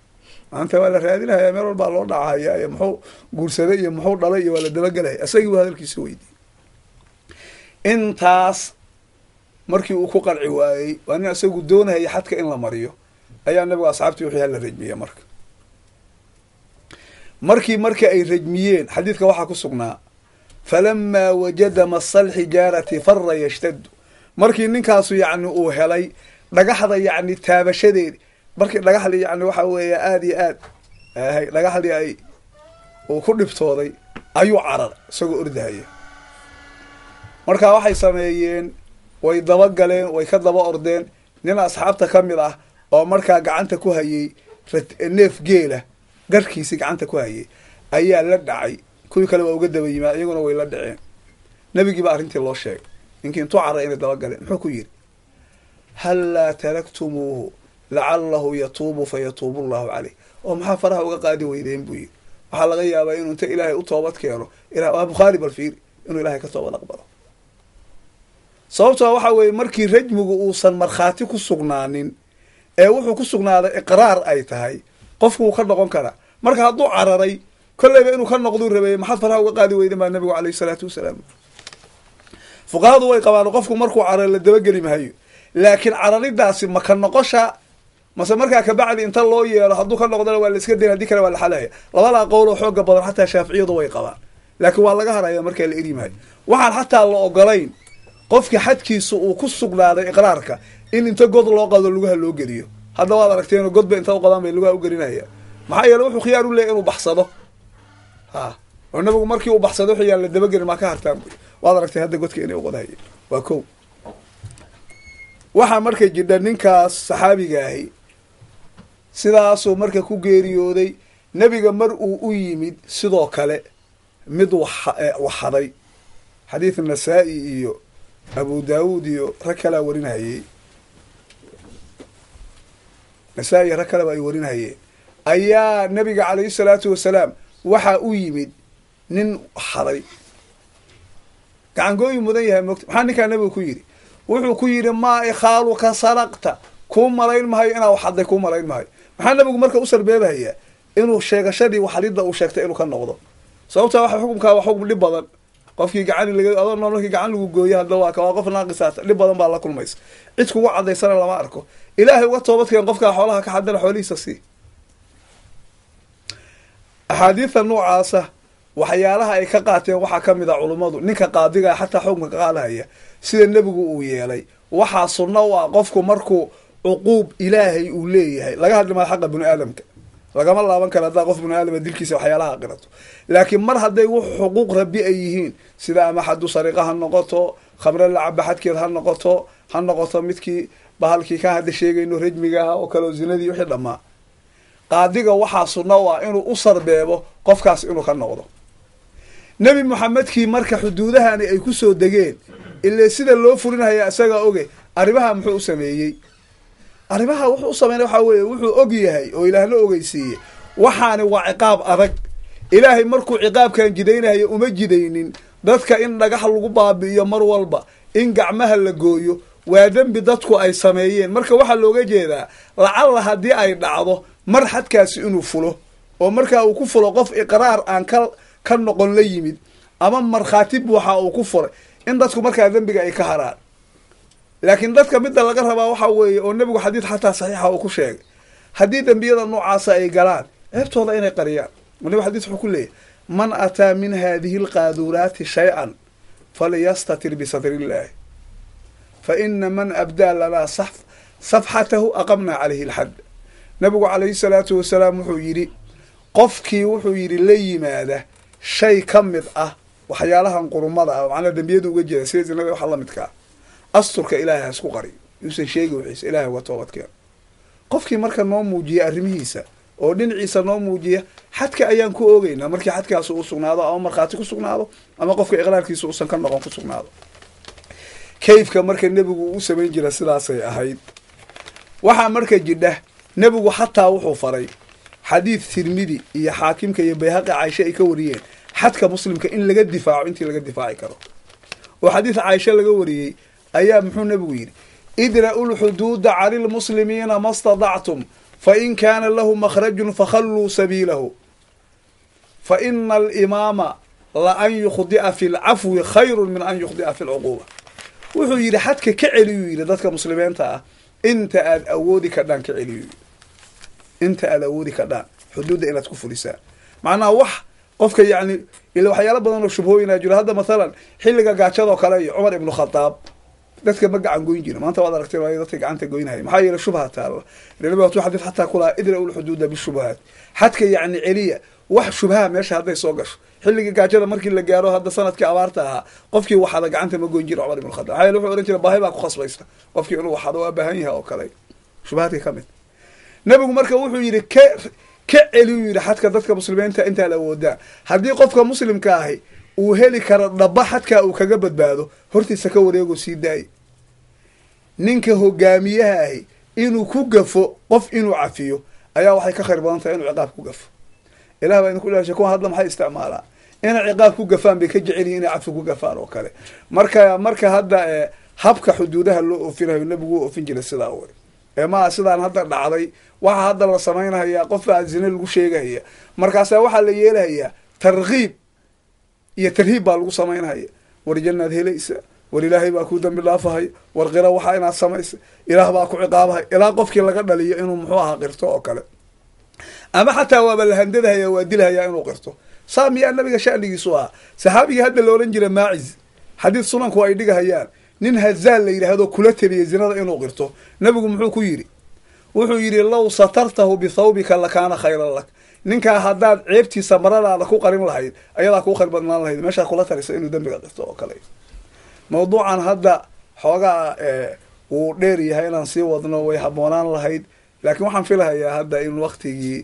maanta waa la raadinayaa meel walbaa loo dhacaya iyo muxuu guursaday iyo muxuu dhalay iyo waa la dabagelaya isagii buu hadalkiisa weydiiyey intaas markii uu ku qanci waayey waa nin isagu doonaya xadka in la mariyo ayaa nabigu asxaabtii wixii hala rajmiya markii ay rajmiyeen xadiidka waxaa ku sugnaa falamaa wajada masal xijaarati fara yashtadu markii ninkaasu yacni uu helay dhagaxda yacni taabashadeedi markii dhagaxdii yacni waxa weeye aada iyo aad dhagaxdii ay uu ku dhibtooday ayuu carar isagoo ordahaya markaa waxay sameeyeen way dabagaleen way ka daba ordeen nin asxaabta ka mid ah oo markaa gacanta ku hayay neef geela garkiisii gacanta ku hayay ayaa la dhacay kuwii kale waa uga daba yimaad iyaguna way la dhaceen nebigii baa arrintii loo sheegay ninkii intuu carray inay dabagaleen muxuu ku yidhi hallaa taraktumuuhu lacalahu yatuubu fayatuubu allahu caleyh oo maxaa faraha uga qaadi weydeen buu yidhi waxaa laga yaabaa inuu inta ilaahay u toobad keeno waa bukhaari bal fiiri inuu ilaahay ka toobad aqbalo sababtoo waxaa weeye markii rajmigu uusan markhaati ku sugnaanin ee wuxuu ku sugnaaday iqraar ay tahay qofku wuu ka noqon karaa marka hadduu cararay kolleyba inuu ka noqduu rabeeyey maxaad faraha uga qaadi weyden baa nabigu caleyhi salaatu wasalaam fuqahadu way qabaan qofku markuu carar la dabageli mahayo laakiin cararidaasi ma ka noqosha mase markaa kabacdi inta loo yeelo hadduu ka noqdana waa la iska dayn haddii kale waa la xalaya labadaa qowloo xooga badan xataa shaaficiyadu way qabaan laakiin waa laga haraya markaa la eri maayo waxaan xataa la ogolayn qofkii xadkiisa uu ku sugnaaday iqraarka in inta god loo qado lugaha loo geliyo hadda waad aragteen godba inta uqadaan bay lugaha u gelinaya maxaa yeele wuxuu khiyaar u leeyahy inuu baxsado oo nabigu markii uu baxsado wuxuu yaan la dabagelin maa ka hartaan waad aragtay hadda godka inay uqadahaya waa kow waxaa marka jidha ninkaas saxaabiga ahi sidaasuu marka ku geeriyooday nebiga mar uu u yimid sidoo kale mid waxaday xadiid nasaa-i iyo abu daawuud iyo rag kalea warinhayey nasaa-i rag kaleba ay warinhayeen ayaa nabiga calayhi salaatu wasalaam waxaa u yimid nin xaday gacangooyi mudan yahay mogta maxaa ninkaa nabigu ku yidhi wuxuu ku yidhi maa ikhaaluka saraqta kuu malayn mahayo inaa waxaday kuu malayn mahayo maxaa nabigu marka u sarbeebahayaa inuu sheegashadii waxadidda uu sheegtay inuu ka noqdo sababtaa waxa xukumkaa waa xukum dhib badan qofkii gacan adoo nool markii gacan lagu gooyo hadda waa qof naaqisaata dhib badan baa la kulmaysa cid kugu cadaysana lama arko ilaahay uga toobadkeen qofkaa xoolaha ka xadana xoolihiisa sii axaadiidta noocaasa waxyaalaha ay ka qaateen waxaa ka mid a culummadu ninka qaadigaa xataa xukumka ka qaadahaya sida nebigu uu yeelay waxaa sunno u ah qofku markuu cuquub ilaahay uu leeyahay laga hadli maayo xaqa bini aadamka lagama laaban karo haddaa qof bini aadama dilkiisa waxyaalaha qirato laakiin mar hadday wux xuquuq rabbi ay yihiin sida ama xaddu sariqa ha noqoto khamre lacaba xadkeed ha noqoto midkii bahalkii ka hadda sheegayno rajmiga ah oo kaleo zinadii wixii dhammaa qaadiga waxaa sunna u ah inuu u sarbeebo qofkaas inuu ka noqdo nebi moxamedkii marka xuduudahani ay ku soo degeen ile sida loo fulinhaya isagaa oge arrimaha muxuu u sameeyey arrimaha wuxuu u sameynay waxaa weeye wuxuu og yahay oo ilaahna ogeysiiyey waxaani waa ciqaab adag ilaahay markuu ciqaabkan jidaynayo uma jidaynin dadka in dhagax lagu baabi'iyo mar walba in gacmaha la gooyo waa dembi dadku ay sameeyeen marka waxaa looga jeedaa lacalla haddii ay dhacdo mar xadkaasi inuu fulo oo markaa uu ku fulo qof iqraar aan ka noqon la yimid ama markhaati buuxa uu ku furay in dadku markaa dembiga ay ka haraan laakiin dadka midda laga rabaa waxaa weeye oo nebigu xadiid xataa saxiixa uu ku sheegay haddii dembiyada noocaasa ay galaan ceebtooda inay qariyaan nebigu xadiis wuxuu ku leeyahy man ataa min haadihi alqaaduuraati shay-an falyastatir bisadrillaahi fa ina man abdaa lanaa safxatahu aqamnaa calayhi alxadd nabigu calayhi salaatu wasalaam wuxuu yidhi qofkii wuxuu yidhi la yimaada shay ka mid ah waxyaalahan qurumada ah macnaa dembiyada uga jeeda sida zinada waxa la midkaa asturka ilaahay ha isku qariyo yuusan sheegi wixiisa ilaahay uga toobadkeeno qofkii marka noo muujiya arrimihiisa oo dhinaciisa noo muujiya xadka ayaan ku oogeynaa markii xadkaas uu sugnaado ama markhaati ku sugnaado ama qofka iqraarkiisa uusan ka noqon ku sugnaado kayfka marka nebigu uu samayn jira sidaasay ahayd waxaa marka jidha nebigu xataa wuxuu faray xadiid tirmidi iyo xaakimka iyo bayhaqi caaisha ay ka wariyeen xadka muslimka in laga difaaco intii laga difaaci karo oo xadiid caaisha laga wariyey ayaa muxuu nebigu yidhi idra'u lxuduuda cani lmuslimiina ma stadactum fain kaana lahu makhrajun fakhalluu sabiilahu fa ina alimaama la an yukhdi'a fi lcafwi khayrun min an yukhdi'a fi lcuquuba wuxuu yidhi xadka ka celiyuu yidhi dadka muslimiinta ah inta aad awoodi kadhaan ka celiyo inta aad awoodi kadhaan xuduudda inaad ku fulisaan macnaha wax qofka yacni ila waxyaalo badan oo shubhooyinaa jiro hadda mathalan xilliga gaajadoo kale iyo cumar ibnu khadaab dadka ma gacan goyn jira maanta waad aragteen waayo dadka gacanta goynahaya maxaa yeele shubha taalla nabiga watuu xadiid xataa kulahaa idra'u lxuduuda bishubahaat xadka yacni celiya wax shubhaha meesha hadday soo gasho xilligii gaajada markii la gaaro hadda sanadkii abaarta ahaa qofkii waxada gacanta ma goyn jira cumar ibnu khadaab maxaa yeele wuxuu ohan jira baahi baa ku khasbaysta qofkii inuu waxado waa baahan yahay oo kale shubahaadka ka mid nebigu marka wuxuu yidhi ka celiyuu yidhi xadka dadka muslimiinta intaad awoodaan haddii qofka muslimka ahi uu heli karo dhaba xadkaa uu kaga badbaado hortiisa ka wareego sii daayi ninka hogaamiyaha ahi inuu ku gafo qof inuu cafiyo ayaa waxay ka khayr badan tahay inuu ciqaab ku gafo ilah baa idinku ilaashay kuwan hadda maxay isticmaalaa inay ciqaab ku gafaan bay ka jecel yihin inay cafi ku gafaan oo kale marka hadda habka xuduudaha loo oofinayo nebigu u oofin jiray sidaa wey maa sidaan hadda dhacday waxaa hadda la samaynahayaa qof baa zine lagu sheegahaya markaasaa waxaa la yeelahayaa tarkiib iyo tarhiib baa lagu samaynhaya war jannaad helaysa war ilaahay baa kuu dambi dhaafahaya war qira waxaa inaad samaysa ilaah baa ku ciqaabahaya ilaa qofkii laga dhaliyo inuu muxuu ahaa qirto oo kale ama xataa waaba la handadahaya waa dilhayaa inuu qirto saa miyaa nabiga shanigiisu ahaa saxaabigii hadda la odhan jira maaciz xadiid sunanku ay dhigahayaan nin hazaal la yidhaahdo kula teliyay zinada inuu qirto nabigu muxuu ku yidhi wuxuu yidhi low satartahu bithawbika lakaana khayran lak ninkaa haddaad ceebtiisa maradaada ku qarin lahayd ayadaa kuu khayr badnaan lahayd meeshaa kula talisa inuu dembiga qirto oo kale mawduucan hadda xoogaa wuu dheer yahay inaan sii wadno way habboonaan lahayd laakiin waxaan filahayaa hadda in waktigii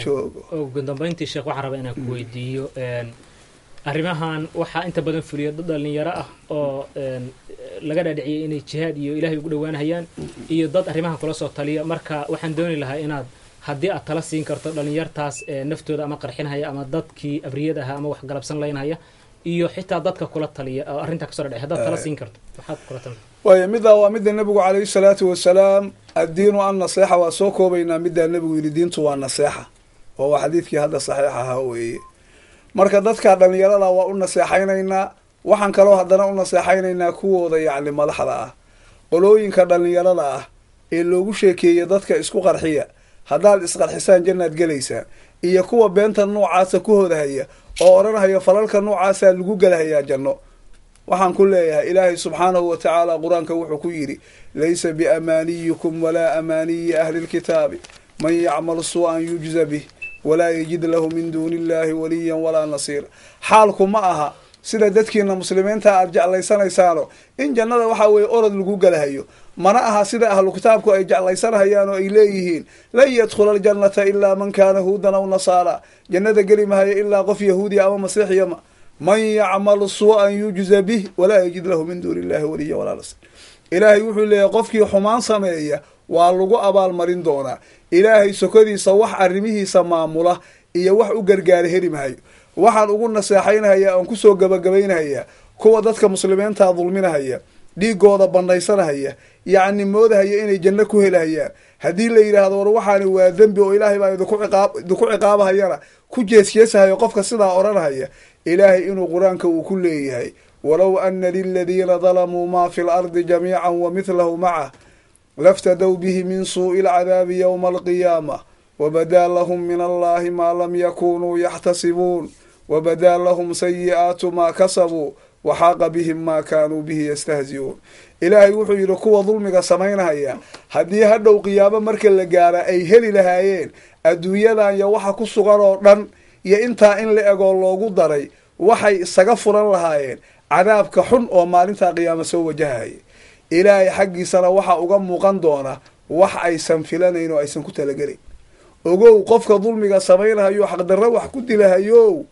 joogo ugu dambeyntii sheekh waxaan rabaa inaan ku weydiiyo arrimahan waxaa inta badan fuliya dad dhalinyaro ah oo laga dhaadhiciyay inay jihaad iyo ilaahay ugu dhawaanahayaan iyo dad arrimahan kula soo taliya marka waxaan dooni lahaa inaad haddii aad tala siin karto dhalinyartaas naftooda ama qarxinhaya ama dadkii abriyada ahaa ama wax galabsan laynhaya iyo xitaa dadka kula taliya oo arrintaa kasoo dhadhec haddaad tala siin karto maxaad kula tali waaya middaa waa midda nebigu calayhi salaatu wasalaam addiinu an naseexa waa soo koobaynaa middaa nebigu yidhi diintu waa naseexa oo waa xadiidkii hadda saxiix ahaa weeye marka dadka dhalinyarada waa u naseexaynaynaa waxaan kaloo haddana u naseexaynaynaa kuwooda yacni madaxda ah qolooyinka dhalinyarada ah ee loogu sheekeeya dadka isku qarxiya haddaad isqarxisaan jannaad gelaysaan iyo kuwa beenta noocaasa ku hodahaya oo odhanhaya falalka noocaasaa lagu gelahayaa janno waxaan ku leeyahay ilaahay subxaanahu wa tacaala qur-aanka wuxuu ku yidhi laysa biamaaniyikum walaa amaaniyi ahli lkitaabi man yacmal suu-an yujza bih walaa yajid lahu min duuni illaahi waliyan walaa nasiira. xaalku ma aha sida dadkiina muslimiinta aad jeclaysanaysaano in jannada waxaa weeye orod lagu galahayo, mana aha sida ahlu kitaabku ay jeclaysanhayaan oo ay leeyihiin lan yadkhula aljannata ilaa man kaana huudan aw nasaara, jannada geli mahayo ilaa qof yahuudiya ama masiixiyama. man yacmal suu-an yujza bih walaa yajid lahu min duuni illahi waliya walaa nasiir. ilaahay wuxuu leeyahay qofkii xumaan sameeya waa lagu abaalmarin doonaa. ilaahay sokodiisa wax arrimihiisa maamula iyo wax u gargaara heli mahayo. waxaan ugu naseexaynhayaa oon kusoo gabagabaynhayaa kuwa dadka muslimiintaa dulminahaya, dhiigooda bandhaysanahaya, yacni moodahaya inay janno ku helahayaan. haddii la yidhaahdo war waxaani waa dembi oo ilaahay baa idinku ciqaabahayana ku jeesjeesahayo qofka sidaa odhanhaya, ilaahay inuu qur-aanka uu ku leeyahay walow ana liladiina dalamuu maa fi lardi jamiican wa midlahu macah laftadow bihi min suu'i alcadaabi yowma alqiyaama wabadaa lahum min allahi maa lam yakunuu yaxtasibuun wabadaa lahum sayi'aatu maa kasabuu waxaaqa bihim maa kaanuu bihi yastahzi'uun. ilaahay wuxuu yidhi kuwa dulmiga samaynahaya haddii hadhow qiyaamo marka la gaara ay heli lahaayeen adduunyadan iyo waxa ku sugan oo dhan iyo intaa in la egoo loogu daray, waxay isaga furan lahaayeen cadaabka xun oo maalintaa qiyaamo soo wajahaya. ilaahay xaggiisana waxaa uga muuqan doona wax aysan filanayn oo aysan ku talagelayn. ogow qofka dulmiga samaynahayo xaqdarro wax ku dilahayo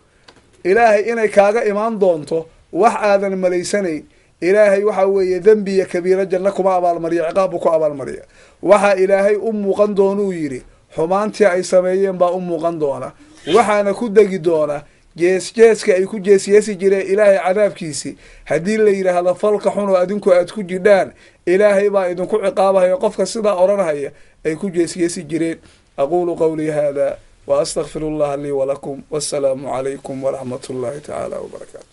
ilaahay inay kaaga imaan doonto wax aadan malaysanayn. ilaahay waxa weeye dembiya kabiira janno kuma abaalmariya, ciqaabbu ku abaalmariya. waxaa ilaahay u muuqan doonuu yidhi xumaantii ay sameeyeen baa u muuqan doona, waxaana ku degi doona jeesjeeska ay ku jeesyeesi jireen ilaahay cadaabkiisii. haddii la yidhaahdo falka xun oo adinku aad ku jidhaan ilaahay baa idinku ciqaabahaya qofka sidaa odhanhaya ay ku jeesyeesi jireen. aquulu qawlii hada wa astaqfiru allaha lii walakum wassalaamu calaykum waraxmat ullahi tacaala wabarakaatu.